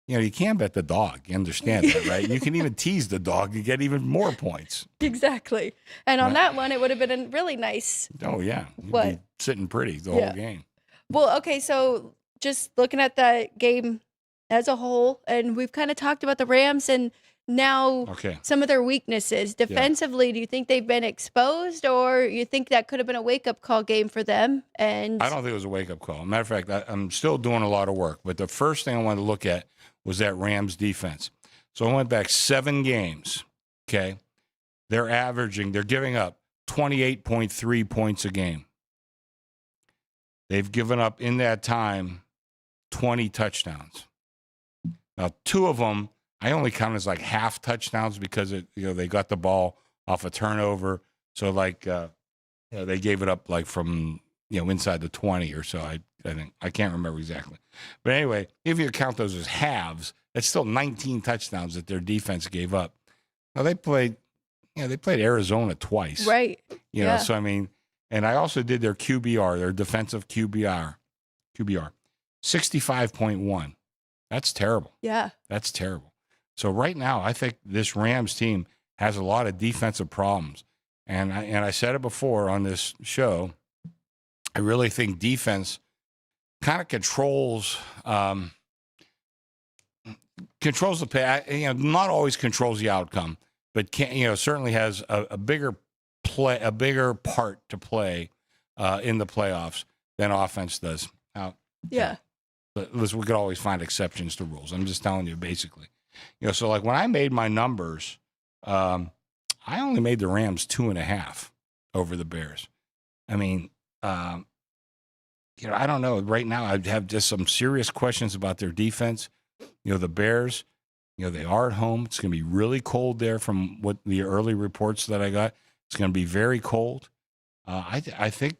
You can't bet the dog. You understand that, right? You can even tease the dog to get even more points. Exactly. And on that one, it would have been a really nice. Oh, yeah. You'd be sitting pretty the whole game. Well, okay, so just looking at that game as a whole, and we've kind of talked about the Rams and now some of their weaknesses. Defensively, do you think they've been exposed, or you think that could have been a wake-up call game for them? And I don't think it was a wake-up call. Matter of fact, I'm still doing a lot of work, but the first thing I wanted to look at was that Rams defense. So I went back 7 games, okay? They're giving up 28.3 points a game. They've given up in that time 20 touchdowns. Now, 2 of them, I only count as like half touchdowns because they got the ball off a turnover. So they gave it up like from inside the 20 or so. I think I can't remember exactly, but anyway, if you count those as halves, that's still 19 touchdowns that their defense gave up. Now they played Arizona twice, right? So I mean, and I also did their QBR, their defensive QBR, 65.1. That's terrible. Yeah, that's terrible. So right now, I think this Rams team has a lot of defensive problems, and I said it before on this show. I really think defense kind of controls the play. Not always controls the outcome, but certainly has a bigger part to play in the playoffs than offense does. But we could always find exceptions to rules. I'm just telling you, basically. So like when I made my numbers, I only made the Rams 2.5 over the Bears. I mean, I don't know. Right now, I have just some serious questions about their defense. The Bears, they are at home. It's going to be really cold there from what the early reports that I got. It's going to be very cold. I think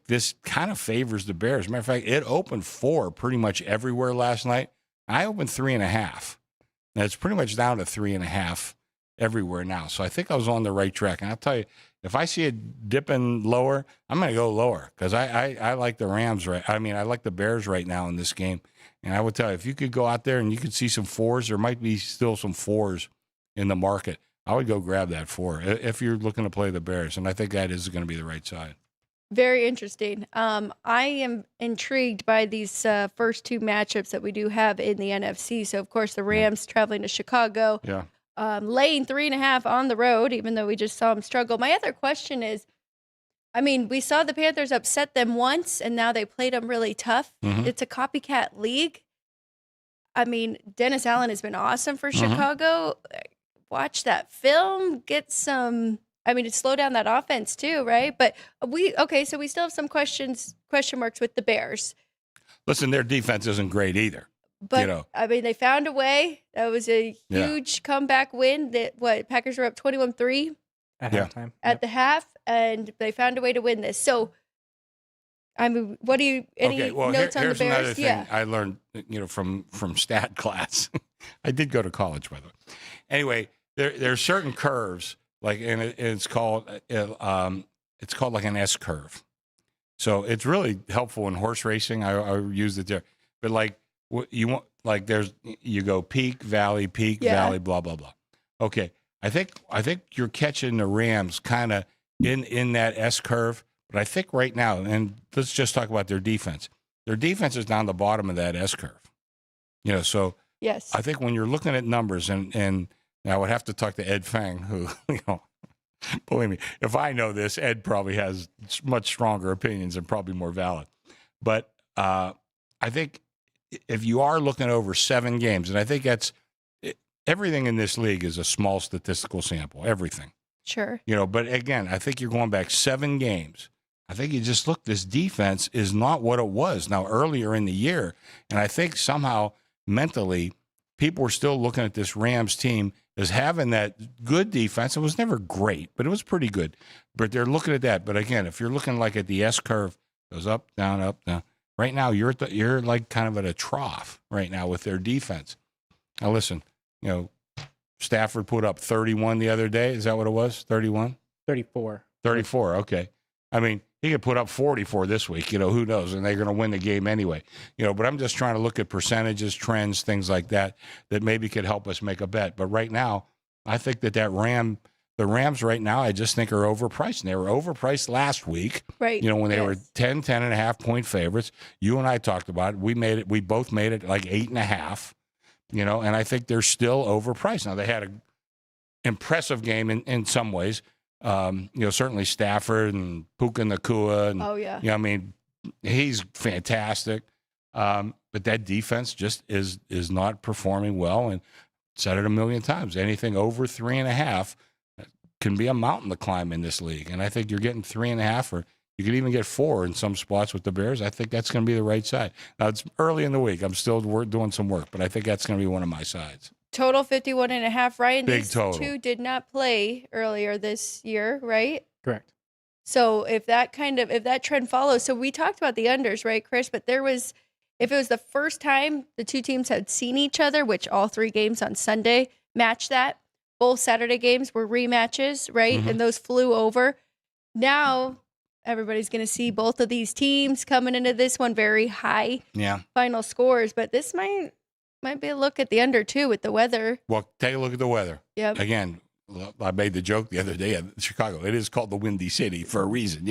this kind of favors the Bears. As a matter of fact, it opened 4 pretty much everywhere last night. I opened 3.5. Now it's pretty much down to 3.5 everywhere now. So I think I was on the right track. And I'll tell you, if I see it dipping lower, I'm going to go lower because I like the Rams I like the Bears right now in this game. And I would tell you, if you could go out there and you could see some 4s, there might be still some 4s in the market. I would go grab that 4 if you're looking to play the Bears. And I think that is going to be the right side. Very interesting. I am intrigued by these first 2 matchups that we do have in the NFC. So, of course, the Rams traveling to Chicago. Yeah. Laying 3.5 on the road, even though we just saw them struggle. My other question is, we saw the Panthers upset them once, and now they played them really tough. Mm-hmm. It's a copycat league. Dennis Allen has been awesome for Chicago. Watch that film. Get some... to slow down that offense too, right? But so we still have some question marks with the Bears. Listen, their defense isn't great either. But they found a way. That was a huge comeback win. Packers were up 21-3 at halftime. At the half, and they found a way to win this. So, what do you notes on the Bears? Here's another thing I learned, from stat class. I did go to college, by the way. Anyway, there are certain curves. It's called like an S curve. So it's really helpful in horse racing. I use it there. But you go peak, valley, blah, blah, blah. Okay. I think you're catching the Rams kind of in that S curve. But I think right now, and let's just talk about their defense. Their defense is down the bottom of that S curve. So yes. I think when you're looking at numbers and I would have to talk to Ed Fang, who, believe me, if I know this, Ed probably has much stronger opinions and probably more valid. But I think if you are looking over 7 games, and I think everything in this league is a small statistical sample, everything. Sure. But again, I think you're going back 7 games. I think you just look, this defense is not what it was now earlier in the year. And I think somehow mentally, people were still looking at this Rams team as having that good defense. It was never great, but it was pretty good. But they're looking at that. But again, if you're looking like at the S curve, goes up, down, up, down. Right now, you're like kind of at a trough right now with their defense. Now, listen, Stafford put up 31 the other day. Is that what it was? 31? 34. 34, okay. I mean, he could put up 44 this week. Who knows? And they're going to win the game anyway. But I'm just trying to look at percentages, trends, things like that maybe could help us make a bet. But right now, I think the Rams right now, I just think are overpriced. And they were overpriced last week. Right. When they were 10 and a half point favorites. You and I talked about it. We both made it like 8.5. And I think they're still overpriced. Now, they had an impressive game in some ways. Certainly Stafford and Puka Nakua. And, oh, yeah. He's fantastic. But that defense just is not performing well. And said it a million times. Anything over 3.5 can be a mountain to climb in this league. And I think you're getting 3.5, or you could even get 4 in some spots with the Bears. I think that's going to be the right side. Now, it's early in the week. I'm still doing some work, but I think that's going to be one of my sides. Total 51.5. Ryan, Big these total. two did not play earlier this year, right? Correct. So if that trend follows, so we talked about the unders, right, Chris? But if it was the first time the two teams had seen each other, which all 3 games on Sunday matched that, both Saturday games were rematches, right? Mm-hmm. And those flew over. Now everybody's going to see both of these teams coming into this one very high final scores, but this might be a look at the under too with the weather. Well, take a look at the weather. Yep. Again, I made the joke the other day at Chicago. It is called the Windy City for a reason,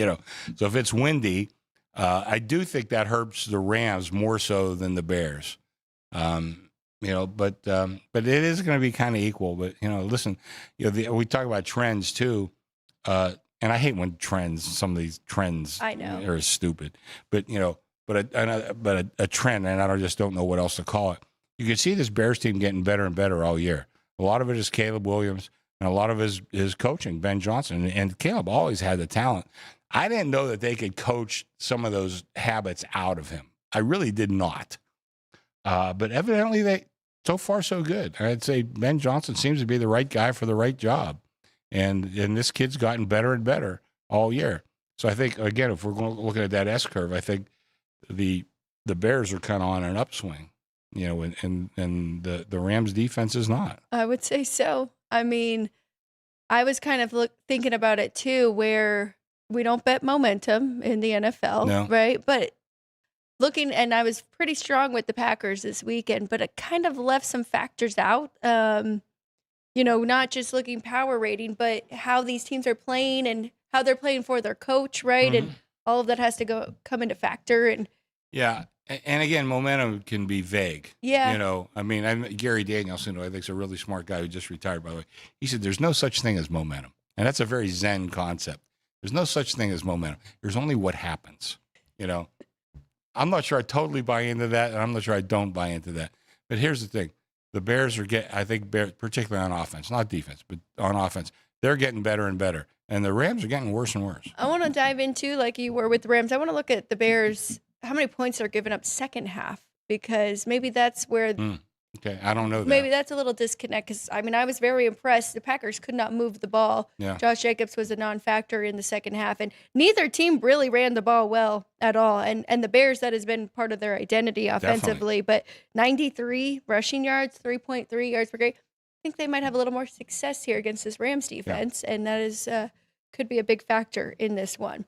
So if it's windy, I do think that hurts the Rams more so than the Bears. But it is going to be kind of equal. But listen, we talk about trends too, and I hate when some of these trends I know are stupid. But a trend, and I just don't know what else to call it. You can see this Bears team getting better and better all year. A lot of it is Caleb Williams, and a lot of it is coaching, Ben Johnson. And Caleb always had the talent. I didn't know that they could coach some of those habits out of him. I really did not. But evidently, so far so good. I'd say Ben Johnson seems to be the right guy for the right job. And this kid's gotten better and better all year. So I think, again, if we're looking at that S curve, I think the Bears are kind of on an upswing. And the Rams defense is not. I would say so. I was kind of thinking about it too, where we don't bet momentum in the NFL, right? But and I was pretty strong with the Packers this weekend, but it kind of left some factors out. Not just looking power rating, but how these teams are playing and how they're playing for their coach, right? Mm-hmm. And all of that has to come into factor. And yeah. And again, momentum can be vague. Yeah. Gary Danielson, who I think is a really smart guy who just retired, by the way, he said there's no such thing as momentum. And that's a very Zen concept. There's no such thing as momentum. There's only what happens. I'm not sure I totally buy into that, and I'm not sure I don't buy into that. But here's the thing. The Bears particularly on offense, not defense, but on offense, they're getting better and better. And the Rams are getting worse and worse. I want to dive into, like you were with the Rams, I want to look at the Bears, how many points they're giving up second half, because maybe that's where okay, I don't know that. Maybe that's a little disconnect, because I was very impressed. The Packers could not move the ball. Yeah. Josh Jacobs was a non-factor in the second half, and neither team really ran the ball well at all. And the Bears, that has been part of their identity offensively. Definitely. But 93 rushing yards, 3.3 yards per game. I think they might have a little more success here against this Rams defense, and that is could be a big factor in this one.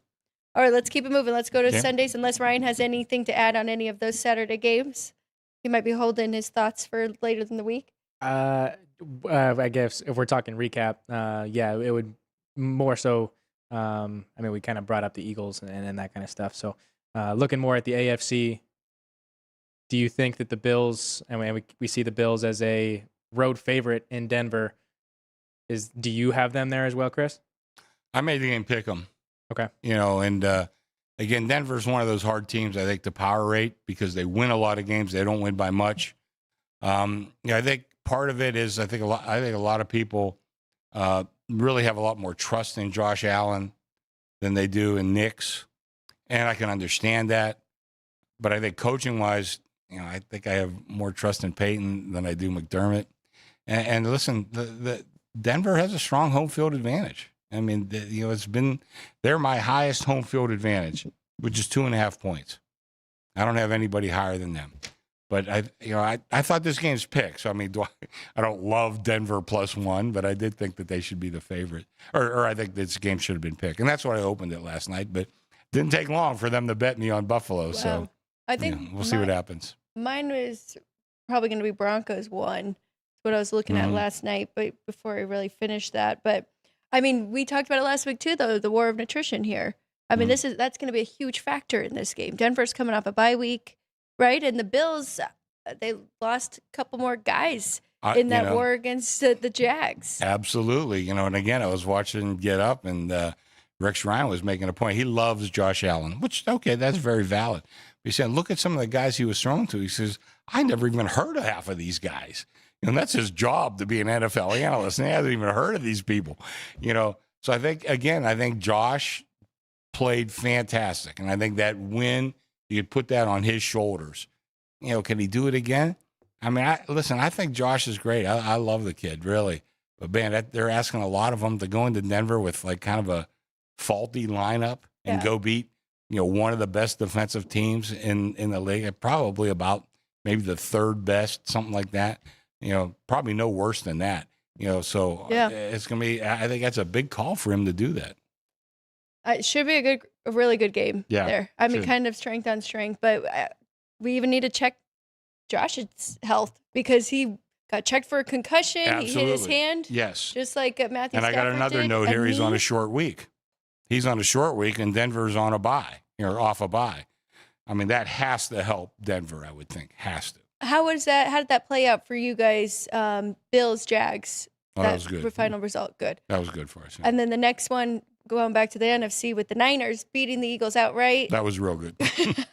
All right, let's keep it moving. Let's go to Sundays, unless Ryan has anything to add on any of those Saturday games. He might be holding his thoughts for later in the week. I guess if we're talking recap, it would more so. We kind of brought up the Eagles and that kind of stuff. So looking more at the AFC, do you think that the Bills, we see the Bills as a road favorite in Denver, do you have them there as well, Chris? I made the game pick them. Okay. Again, Denver's one of those hard teams, I think, to power rate because they win a lot of games. They don't win by much. I think part of it is I think a lot of people really have a lot more trust in Josh Allen than they do in Knicks. and I can understand that. But I think coaching-wise, I think I have more trust in Peyton than I do McDermott. And listen, the Denver has a strong home field advantage. I mean, they're my highest home field advantage, which is 2.5 points. I don't have anybody higher than them. But I thought this game's picked. So I mean, I don't love Denver +1, but I did think that they should be the favorite, or I think this game should have been picked, and that's why I opened it last night. But it didn't take long for them to bet me on Buffalo. Wow. So I think we'll see what happens. Mine was probably going to be Broncos 1. That's what I was looking at last night, but before I really finished that. But I mean, we talked about it last week too, though, the war of nutrition here. I mean, that's going to be a huge factor in this game. Denver's coming off a bye week. Right, and the Bills, they lost a couple more guys in that war against the Jags. Absolutely, and again, I was watching Get Up, and Rex Ryan was making a point. He loves Josh Allen, which, okay, that's very valid. He said, look at some of the guys he was thrown to. He says, I never even heard of half of these guys. That's his job to be an NFL analyst, and he hasn't even heard of these people. So I think Josh played fantastic, and I think that win, you could put that on his shoulders. Can he do it again? I mean, I think Josh is great. I love the kid, really. But, man, they're asking a lot of them to go into Denver with, like, kind of a faulty lineup and go beat, one of the best defensive teams in the league, probably about maybe the third best, something like that. Probably no worse than that. It's going to be – I think that's a big call for him to do that. It should be a really good game there. I mean, kind of strength on strength, but we even need to check Josh's health because he got checked for a concussion. Absolutely. He hit his hand. Yes. Just like Matthew And I got another note here. He's on a short week. He's on a short week, and Denver's on a bye, off a bye. I mean, that has to help Denver, I would think. Has to. How was that? How did that play out for you guys? Bills, Jags. That was good. Final result, good. That was good for us. And then the next one, going back to the NFC with the Niners beating the Eagles outright. That was real good.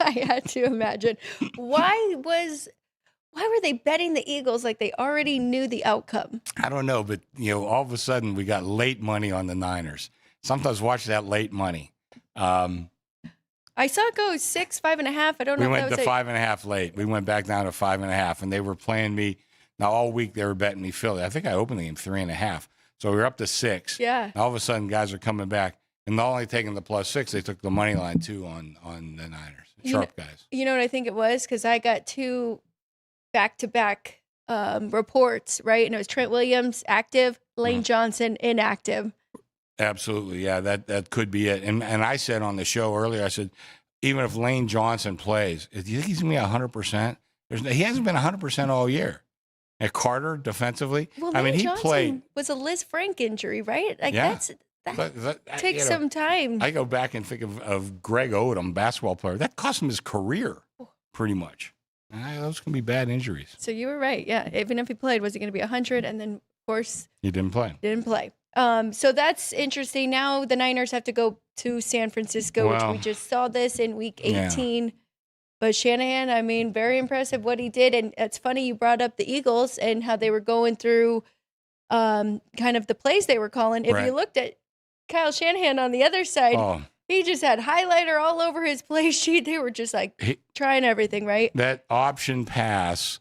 I had to imagine. Why were they betting the Eagles like they already knew the outcome? I don't know, but all of a sudden we got late money on the Niners. Sometimes watch that late money. I saw it go 6, 5.5. I don't know. We went to 5.5 late. We went back down to 5.5, and they were playing me. Now all week they were betting me Philly. I think I opened the game 3.5. So we were up to 6. Yeah. And all of a sudden, guys are coming back. And not only taking the +6, they took the money line, too, on the Niners. Sharp guys. You know what I think it was? Because I got 2 back-to-back reports, right? And it was Trent Williams, active, Lane Johnson, inactive. Absolutely. Yeah, that could be it. And I said on the show earlier, I said, even if Lane Johnson plays, do you think he's going to be 100%? He hasn't been 100% all year. And Carter defensively, well, I mean, Lane he Johnson played. Was a Liz Frank injury, right? Like that takes some time. I go back and think of Greg Odom, basketball player. That cost him his career, pretty much. Those can be bad injuries. So you were right. Yeah, even if he played, was he going to be 100? And then, of course, he didn't play. So that's interesting. Now the Niners have to go to San Francisco, which we just saw this in Week 18. Yeah. But Shanahan, I mean, very impressive what he did. And it's funny you brought up the Eagles and how they were going through kind of the plays they were calling. If you looked at Kyle Shanahan on the other side, he just had highlighter all over his play sheet. They were just like trying everything, right? That option pass.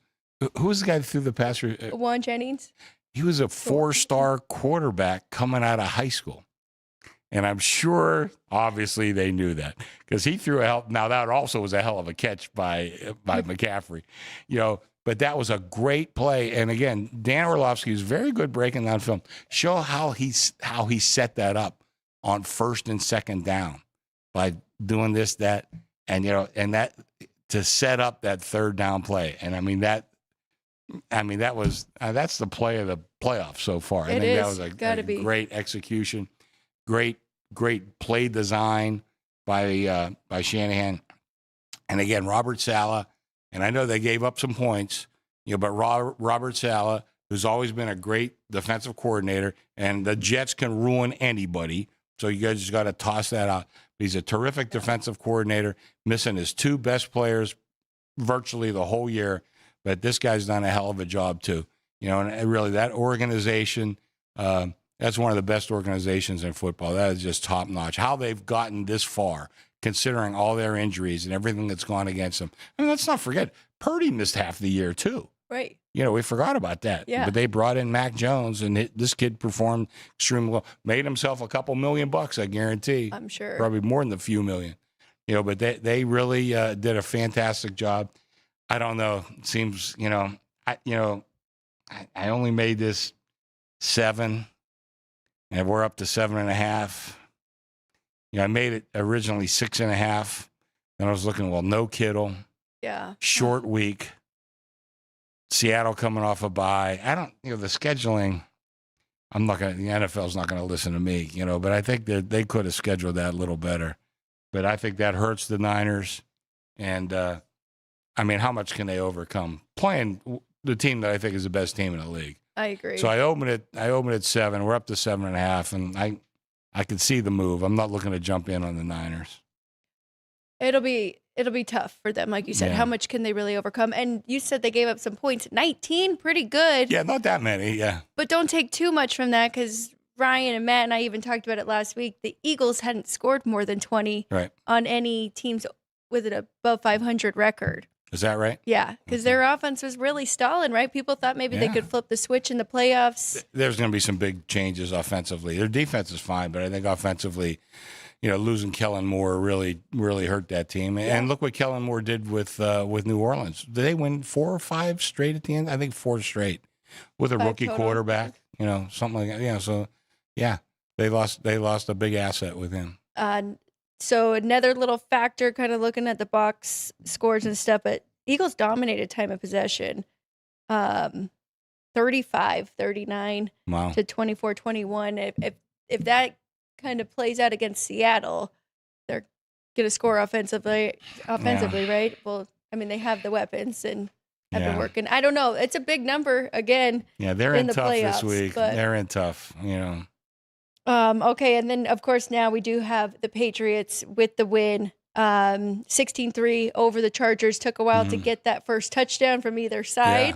Who was the guy that threw the pass? Juan Jennings. He was a 4-star quarterback coming out of high school. And I'm sure, obviously, they knew that because he threw a hell. Now that also was a hell of a catch by McCaffrey, But that was a great play. And again, Dan Orlovsky is very good breaking down film. Show how he set that up on 1st and 2nd down by doing this, that, and that to set up that 3rd down play. And that's the play of the playoffs so far. I think that was a great execution. Great play design by Shanahan. And again, Robert Saleh, and I know they gave up some points, but Robert Saleh, who's always been a great defensive coordinator, and the Jets can ruin anybody, so you guys just got to toss that out. He's a terrific defensive coordinator, missing his 2 best players virtually the whole year, but this guy's done a hell of a job too. And really that organization, that's one of the best organizations in football. That is just top notch. How they've gotten this far considering all their injuries and everything that's gone against them. I mean, let's not forget, Purdy missed half the year too. Right. We forgot about that. Yeah. But they brought in Mac Jones, and this kid performed extremely well. Made himself a couple $1 million, I guarantee. I'm sure. Probably more than a few million. But they really did a fantastic job. I don't know. It seems, I only made this 7, and we're up to 7.5. I made it originally 6.5. Then I was looking, no Kittle. Yeah. Short week. Seattle coming off a bye. I don't, the scheduling, the NFL's not going to listen to me, but I think that they could have scheduled that a little better. But I think that hurts the Niners. And, how much can they overcome? Playing the team that I think is the best team in the league. I agree. So I opened at 7. We're up to 7.5, and I could see the move. I'm not looking to jump in on the Niners. It'll be tough for them, like you said. Yeah. How much can they really overcome? And you said they gave up some points. 19, pretty good. Yeah, not that many, yeah. But don't take too much from that, because Ryan and Matt and I even talked about it last week. The Eagles hadn't scored more than 20 on any teams with an above 500 record. Is that right? Yeah, because their offense was really stalling, right? People thought maybe they could flip the switch in the playoffs. There's going to be some big changes offensively. Their defense is fine, but I think offensively, losing Kellen Moore really, really hurt that team. Yeah. And look what Kellen Moore did with New Orleans. Did they win 4 or 5 straight at the end? I think 4 straight with a 5 rookie total. quarterback. Something like that. Yeah. So, yeah, they lost a big asset with him. So another little factor, kind of looking at the box scores and stuff, but Eagles dominated time of possession, 35-39 Wow. to 24-21. If that kind of plays out against Seattle, they're going to score offensively, right? Well, they have the weapons and have been working. I don't know. It's a big number again. Yeah, they're in the tough playoffs, this week. but- They're in tough. Okay, and then, of course, now we do have the Patriots with the win. 16-3 over the Chargers. Took a while to get that first touchdown from either side.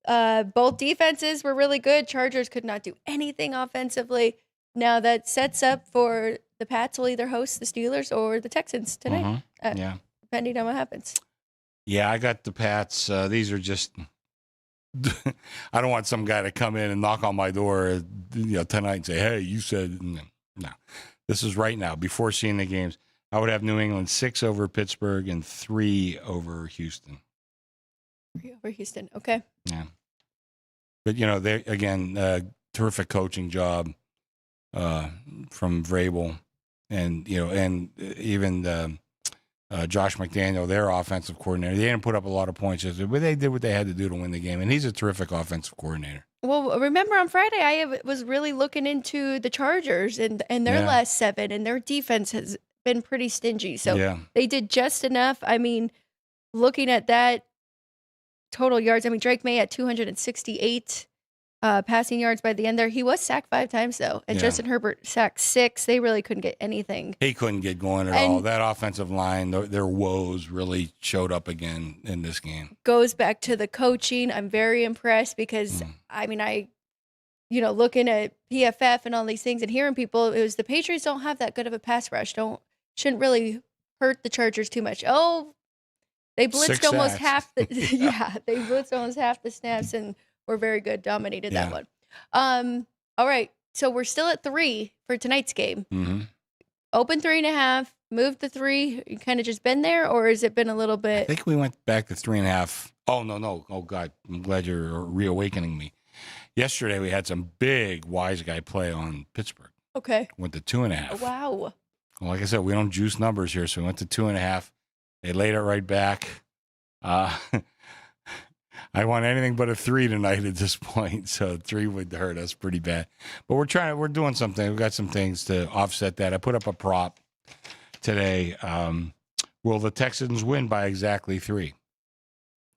Yeah. Both defenses were really good. Chargers could not do anything offensively. Now that sets up for the Pats will either host the Steelers or the Texans tonight, depending on what happens. Yeah, I got the Pats. These are just I don't want some guy to come in and knock on my door tonight and say, hey, you said no. This is right now, before seeing the games. I would have New England 6 over Pittsburgh and 3 over Houston. 3 over Houston. Okay. Yeah. But, they again, terrific coaching job from Vrabel and, and even Josh McDaniel, their offensive coordinator. They didn't put up a lot of points, but they did what they had to do to win the game. And he's a terrific offensive coordinator. Well, remember on Friday, I was really looking into the Chargers and their last 7, and their defense has been pretty stingy. So they did just enough. Looking at that total yards, Drake May had 268 passing yards by the end there. He was sacked 5 times, though. And Justin Herbert sacked 6. They really couldn't get anything. He couldn't get going at all. That offensive line, their woes really showed up again in this game. Goes back to the coaching. I'm very impressed because, looking at PFF and all these things and hearing people, it was the Patriots don't have that good of a pass rush. Shouldn't really hurt the Chargers too much. Oh, they blitzed almost half the they blitzed almost half the snaps and were very good, dominated that one. All right. So we're still at 3 for tonight's game. Mm-hmm. Open 3.5, moved to 3. You kind of just been there, or has it been a little bit? I think we went back to 3.5. Oh, no. Oh, God. I'm glad you're reawakening me. Yesterday, we had some big wise guy play on Pittsburgh. Okay. Went to 2.5. Oh, wow. Well, like I said, we don't juice numbers here, so we went to 2.5. They laid it right back. I want anything but a 3 tonight at this point, so 3 would hurt us pretty bad. But we're doing something. We've got some things to offset that. I put up a prop today. Will the Texans win by exactly 3?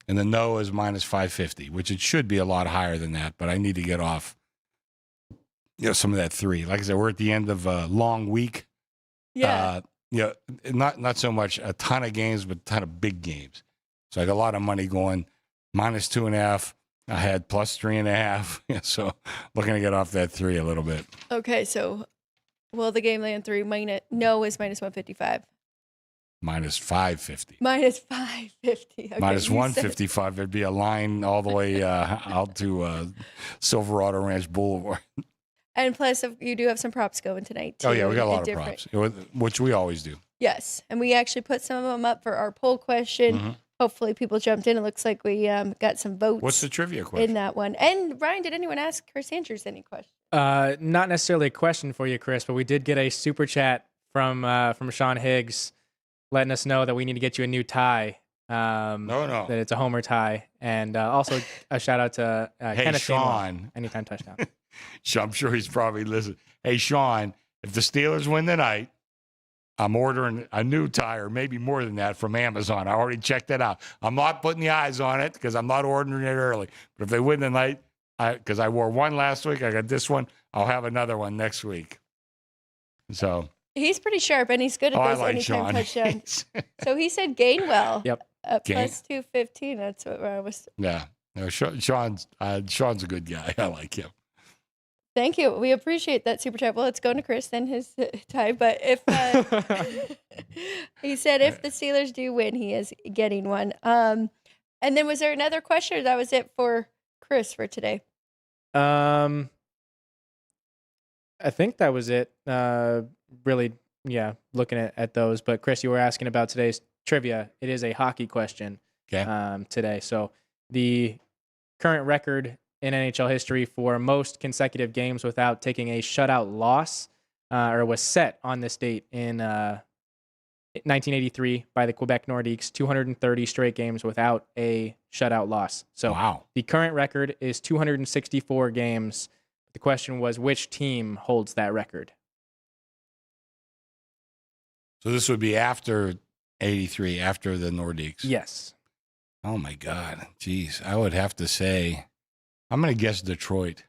And the no is minus 550, which it should be a lot higher than that, but I need to get off some of that 3. Like I said, we're at the end of a long week. Yeah. Not so much a ton of games, but a ton of big games. So I got a lot of money going. Minus 2.5. I had plus 3.5. So looking to get off that 3 a little bit. Okay, so will the game land 3 no is minus 155. Minus 550. Minus 550. Okay, Minus you said- 155. There'd be a line all the way out to Silverado Ranch Boulevard. And plus, you do have some props going tonight, too. Oh, yeah, we got a lot of different- props, which we always do. Yes, and we actually put some of them up for our poll question. Mhm. Hopefully people jumped in. It looks like we got some votes What's the trivia question? in that one. And Ryan, did anyone ask Chris Andrews any questions? Not necessarily a question for you, Chris, but we did get a super chat from Sean Higgs letting us know that we need to get you a new tie. No. That it's a homer tie. And also a shout out to Hey, Kenneth Gainwell. Sean. Anytime touchdown. I'm sure he's probably listening. Hey, Sean, if the Steelers win tonight, I'm ordering a new tire, maybe more than that, from Amazon. I already checked that out. I'm not putting the eyes on it because I'm not ordering it early. But if they win tonight, because I wore one last week, I got this one, I'll have another one next week. So He's pretty sharp, and he's good at I those like anytime Sean. touchdowns. So he said Gainwell. Yep. Plus 215. That's what I was. Yeah. No, Sean's a good guy. I like him. Thank you. We appreciate that super chat. Well, it's going to Chris then his tie. But if he said if the Steelers do win, he is getting one. And then was there another question, or that was it for Chris for today? I think that was it. Really, yeah, looking at those. But Chris, you were asking about today's trivia. It is a hockey question today. So the current record in NHL history for most consecutive games without taking a shutout loss, or was set on this date in 1983 by the Quebec Nordiques, 230 straight games without a shutout loss. So Wow. the current record is 264 games. The question was, which team holds that record? So this would be after 83, after the Nordiques. Yes. Oh, my God. Jeez. I would have to say, I'm going to guess Detroit.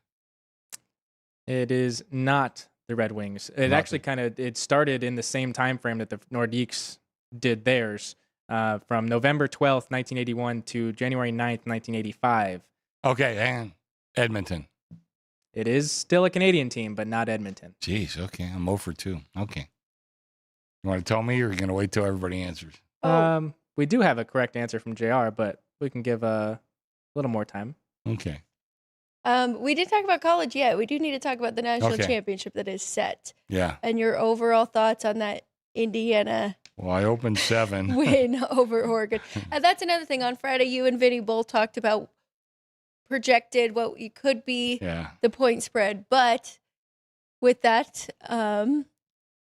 It is not the Red Wings. It actually it started in the same time frame that the Nordiques did theirs, from November 12th, 1981 to January 9th, 1985. Okay, and Edmonton. It is still a Canadian team, but not Edmonton. Jeez, okay. I'm 0 for 2. Okay. You want to tell me, or are you going to wait till everybody answers? We do have a correct answer from JR, but we can give a little more time. Okay. We didn't talk about college yet. We do need to talk about the national Okay. championship that is set. Yeah. And your overall thoughts on that Indiana Well, I opened 7. win over Oregon. And that's another thing. On Friday, you and Vinny both talked about projected what you could be Yeah. the point spread. But with that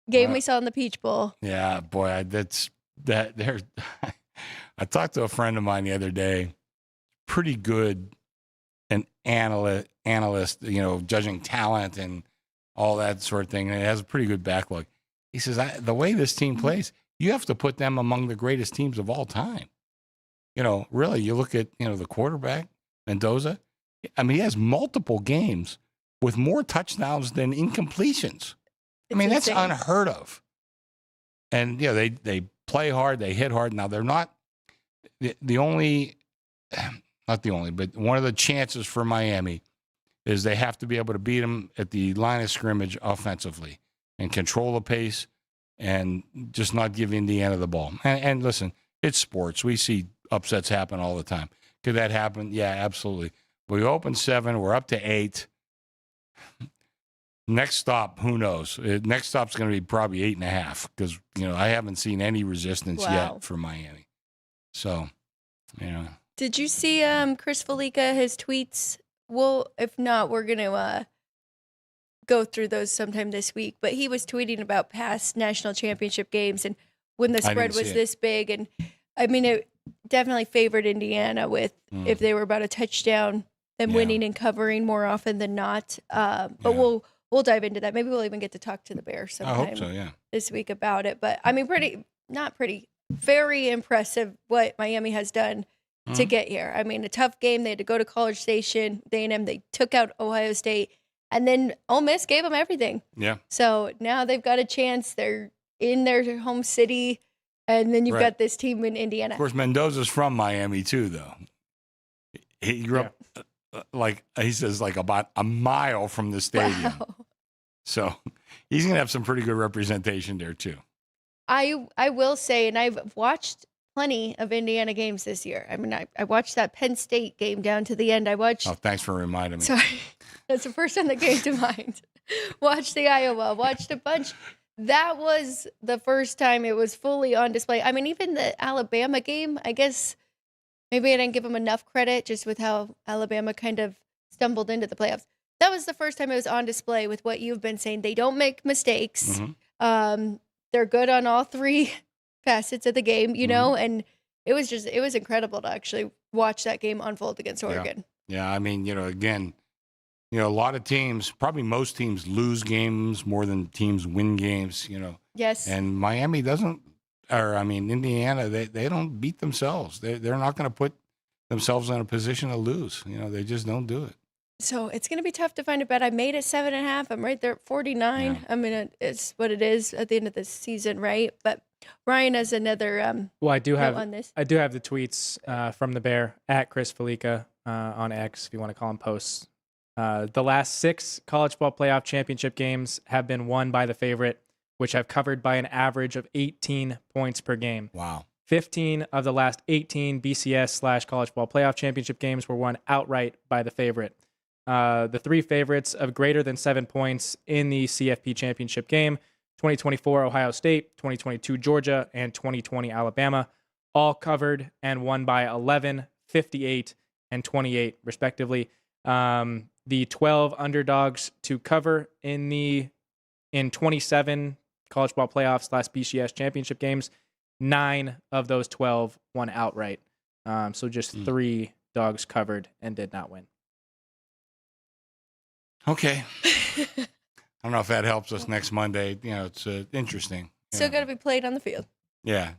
game we saw in the Peach Bowl, Yeah, boy, there. I talked to a friend of mine the other day, pretty good an analyst, judging talent and all that sort of thing. And it has a pretty good backlog. He says, the way this team plays, you have to put them among the greatest teams of all time. Really, you look at, the quarterback, Mendoza. I mean, he has multiple games with more touchdowns than incompletions. It's That's insane. unheard of. And, they play hard, they hit hard. Now, they're not the only, not the only, but one of the chances for Miami is they have to be able to beat them at the line of scrimmage offensively and control the pace and just not give Indiana the ball. And listen, it's sports. We see upsets happen all the time. Could that happen? Yeah, absolutely. We opened 7. We're up to 8. Next stop, who knows? Next stop's going to be probably 8.5 because, I haven't seen any resistance yet for Miami. So, Did you see Chris Felica, his tweets? Well, if not, we're going to go through those sometime this week. But he was tweeting about past national championship games and when the spread was this big. And, it definitely favored Indiana with if they were about a touchdown, them winning and covering more often than not. But we'll dive into that. Maybe we'll even get to talk to the Bears sometime I hope so, yeah. this week about it. But, very impressive what Miami has done to get here. A tough game. They had to go to College Station, A&M. They took out Ohio State, and then Ole Miss gave them everything. Yeah. So now they've got a chance. They're in their home city, and then you've got this team in Indiana. Of course, Mendoza's from Miami, too, though. He grew up, he says, about a mile from the stadium. Wow. So he's going to have some pretty good representation there, too. I will say, and I've watched plenty of Indiana games this year. I mean, I watched that Penn State game down to the end. I watched. Oh, thanks for reminding me. Sorry, that's the first one that came to mind. Watched the Iowa. Watched a bunch. That was the first time it was fully on display. I mean, even the Alabama game, I guess maybe I didn't give them enough credit just with how Alabama kind of stumbled into the playoffs. That was the first time it was on display with what you've been saying. They don't make mistakes. Mm-hmm. They're good on all three facets of the game, you know, and it was incredible to actually watch that game unfold against Oregon. Yeah, I mean, again, a lot of teams, probably most teams lose games more than teams win games, Yes. And Miami Indiana, they don't beat themselves. They're not going to put themselves in a position to lose. They just don't do it. So it's going to be tough to find a bet. I made it 7.5. I'm right there at 49. Yeah. I mean, it's what it is at the end of the season, right? But Ryan has another Well, I do have on this. I do have the tweets from the Bear at Chris Felica on X, if you want to call them posts. The last 6 college ball playoff championship games have been won by the favorite, which have covered by an average of 18 points per game. Wow. 15 of the last 18 BCS/college ball playoff championship games were won outright by the favorite. The 3 favorites of greater than 7 points in the CFP championship game, 2024 Ohio State, 2022 Georgia, and 2020 Alabama, all covered and won by 11, 58, and 28, respectively. The 12 underdogs to cover in 27 college ball playoffs/BCS championship games, 9 of those 12 won outright. So just 3 dogs covered and did not win. Okay. I don't know if that helps us next Monday. It's interesting. Still got to be played on the field. Yeah.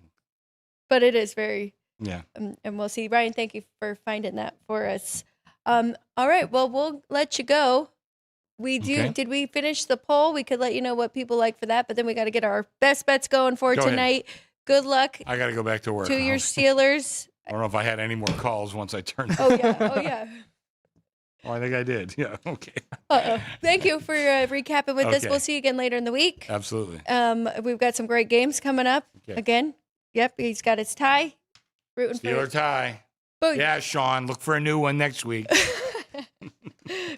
But it is very. Yeah. And we'll see. Ryan, thank you for finding that for us. All right. Well, we'll let you go. Did we finish the poll? We could let you know what people like for that, but then we got to get our best bets going for tonight. Good luck I got to go back to work. to your Steelers. I don't know if I had any more calls once I turned. Oh, yeah. Oh, I think I did. Yeah. Okay. Thank you for recapping with us. Okay. We'll see you again later in the week. Absolutely. We've got some great games coming up. Okay. Again. Yep. He's got his tie. Rooting Steeler for tie. Boom. Yeah, Sean. Look for a new one next week.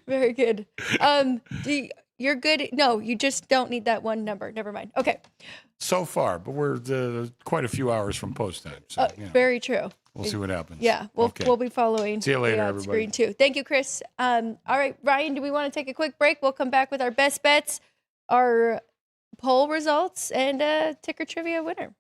Very good. You're good. No, you just don't need that one number. Never mind. Okay. So far, but we're quite a few hours from post time. So, Very true. We'll see what happens. Yeah, we'll be following. See you later, the everybody. screen too. Thank you, Chris. All right, Ryan, do we want to take a quick break? We'll come back with our best bets, our poll results, and ticker trivia winner.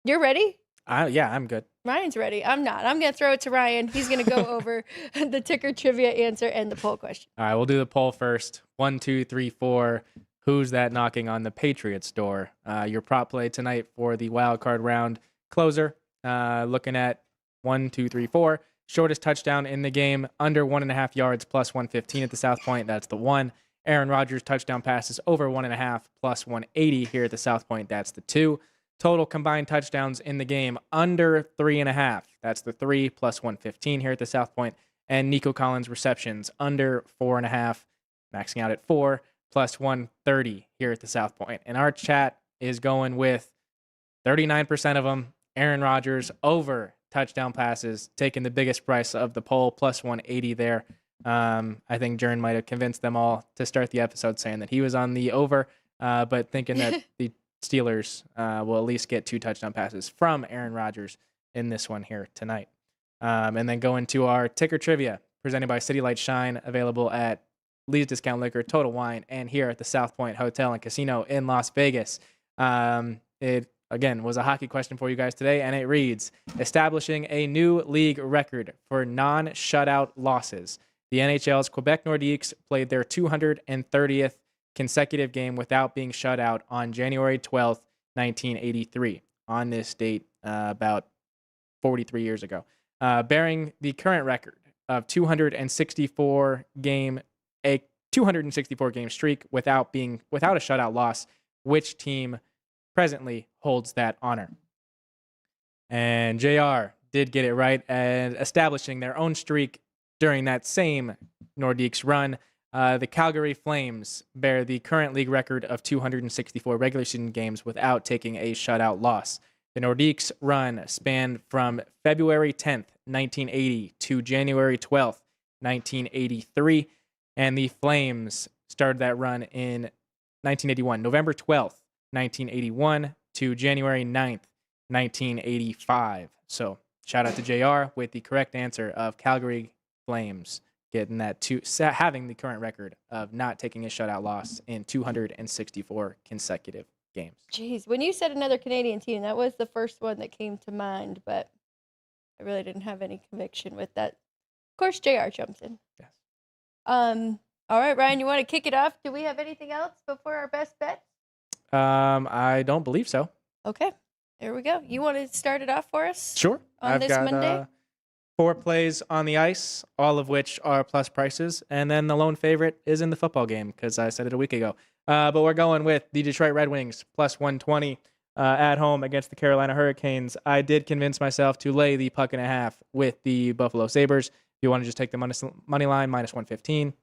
You're ready? Yeah, I'm good. Ryan's ready. I'm not. I'm going to throw it to Ryan. He's going to go over the ticker trivia answer and the poll question. All right, we'll do the poll first. 1, 2, 3, 4. Who's that knocking on the Patriots door? Your prop play tonight for the wild card round closer. Looking at 1, 2, 3, 4. Shortest touchdown in the game, under 1.5 yards, plus 115 at the South Point. That's the 1. Aaron Rodgers touchdown passes over 1.5, plus 180 here at the South Point. That's the 2. Total combined touchdowns in the game, under 3.5. That's the 3, plus 115 here at the South Point. And Nico Collins receptions, under 4.5, maxing out at 4, plus 130 here at the South Point. And our chat is going with 39% of them, Aaron Rodgers over touchdown passes, taking the biggest price of the poll, plus 180 there. I think Jern might have convinced them all to start the episode saying that he was on the over, but thinking that the Steelers will at least get 2 touchdown passes from Aaron Rodgers in this one here tonight. And then go into our ticker trivia presented by City Light Shine, available at Lee's Discount Liquor, Total Wine, and here at the South Point Hotel and Casino in Las Vegas. It, again, was a hockey question for you guys today, and it reads, establishing a new league record for non-shutout losses. The NHL's Quebec Nordiques played their 230th consecutive game without being shut out on January 12th, 1983. On this date, about 43 years ago. Bearing the current record of 264 game streak without a shutout loss, which team presently holds that honor? And JR did get it right, and establishing their own streak during that same Nordiques run. The Calgary Flames bear the current league record of 264 regular season games without taking a shutout loss. The Nordiques' run spanned from February 10th, 1980 to January 12th, 1983, and the Flames started that run in 1981, November 12th, 1981 to January 9th, 1985. So shout out to JR with the correct answer of Calgary Flames getting that having the current record of not taking a shutout loss in 264 consecutive games. Jeez, when you said another Canadian team, that was the first one that came to mind, but I really didn't have any conviction with that. Of course, JR jumps in. Yes. All right, Ryan, you want to kick it off? Do we have anything else before our best bet? I don't believe so. Okay, there we go. You want to start it off for us? Sure. On I've this got Monday? 4 plays on the ice, all of which are plus prices, and then the lone favorite is in the football game because I said it a week ago. But we're going with the Detroit Red Wings plus 120 at home against the Carolina Hurricanes. I did convince myself to lay the puck and a half with the Buffalo Sabres. If you want to just take the money line, minus 115,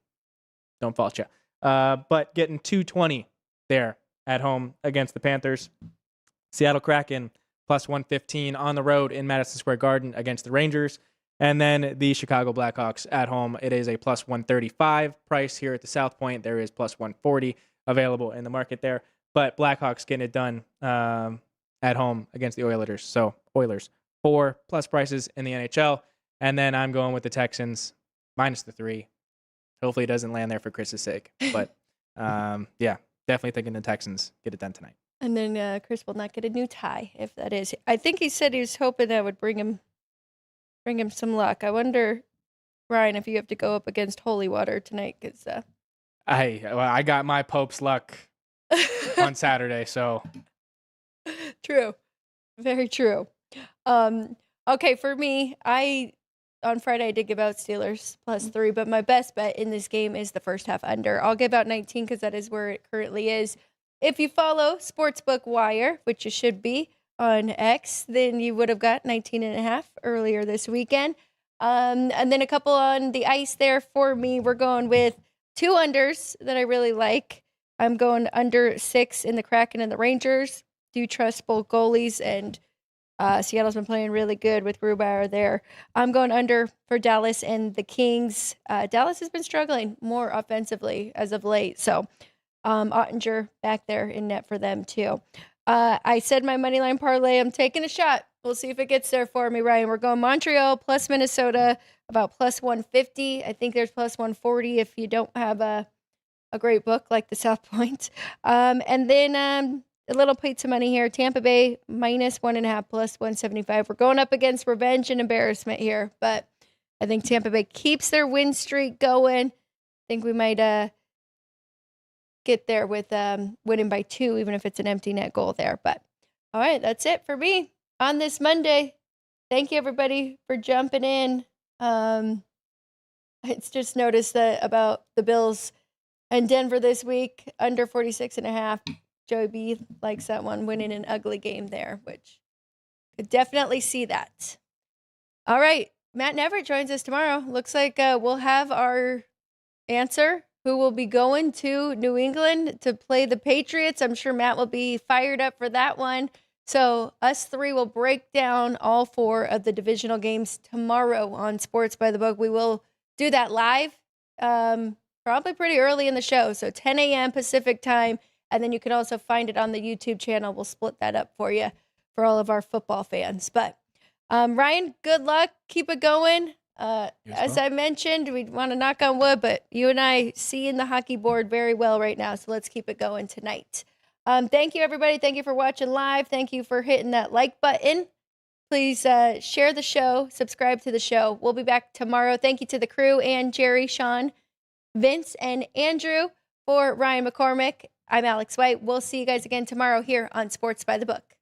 don't fault you. But getting 220 there at home against the Panthers. Seattle Kraken plus 115 on the road in Madison Square Garden against the Rangers. And then the Chicago Blackhawks at home. It is a plus 135 price here at the South Point. There is plus 140 available in the market there. But Blackhawks getting it done at home against the Oilers. So Oilers, 4 plus prices in the NHL. And then I'm going with the Texans minus the 3. Hopefully it doesn't land there for Chris's sake. But yeah, definitely thinking the Texans get it done tonight. And then Chris will not get a new tie, if that is. I think he said he was hoping that would bring him some luck. I wonder, Ryan, if you have to go up against Holy Water tonight, because I got my Pope's luck on Saturday, so true, very true. Okay, for me, on Friday I did give out Steelers plus 3, but my best bet in this game is the first half under. I'll give out 19 because that is where it currently is. If you follow Sportsbook Wire, which you should be on X, then you would have got 19.5 earlier this weekend. And then a couple on the ice there for me. We're going with 2 unders that I really like. I'm going under 6 in the Kraken and the Rangers. Do trust both goalies, and Seattle's been playing really good with Grubauer there. I'm going under for Dallas and the Kings. Dallas has been struggling more offensively as of late, so Ottinger back there in net for them too. I said my money line parlay. I'm taking a shot. We'll see if it gets there for me, Ryan. We're going Montreal plus Minnesota, about plus 150. I think there's plus 140 if you don't have a great book like the South Point. And then a little pizza money here. Tampa Bay minus 1.5 plus 175. We're going up against revenge and embarrassment here, but I think Tampa Bay keeps their win streak going. I think we might get there with winning by 2, even if it's an empty net goal there. But all right, that's it for me on this Monday. Thank you, everybody, for jumping in. It's just noticed that about the Bills and Denver this week, under 46.5. Joey B likes that one, winning an ugly game there, which could definitely see that. All right, Matt and Everett joins us tomorrow. Looks like we'll have our answer. Who will be going to New England to play the Patriots. I'm sure Matt will be fired up for that one. So us 3 will break down all 4 of the divisional games tomorrow on Sports by the Book. We will do that live, probably pretty early in the show. So 10 a.m. Pacific time. And then you can also find it on the YouTube channel. We'll split that up for you for all of our football fans. But Ryan, good luck. Keep it going. As I mentioned, we want to knock on wood, but you and I see in the hockey board very well right now, so let's keep it going tonight. Thank you, everybody. Thank you for watching live. Thank you for hitting that like button. Please share the show, subscribe to the show. We'll be back tomorrow. Thank you to the crew and Jerry, Sean, Vince, and Andrew. For Ryan McCormick, I'm Alex White. We'll see you guys again tomorrow here on Sports by the Book.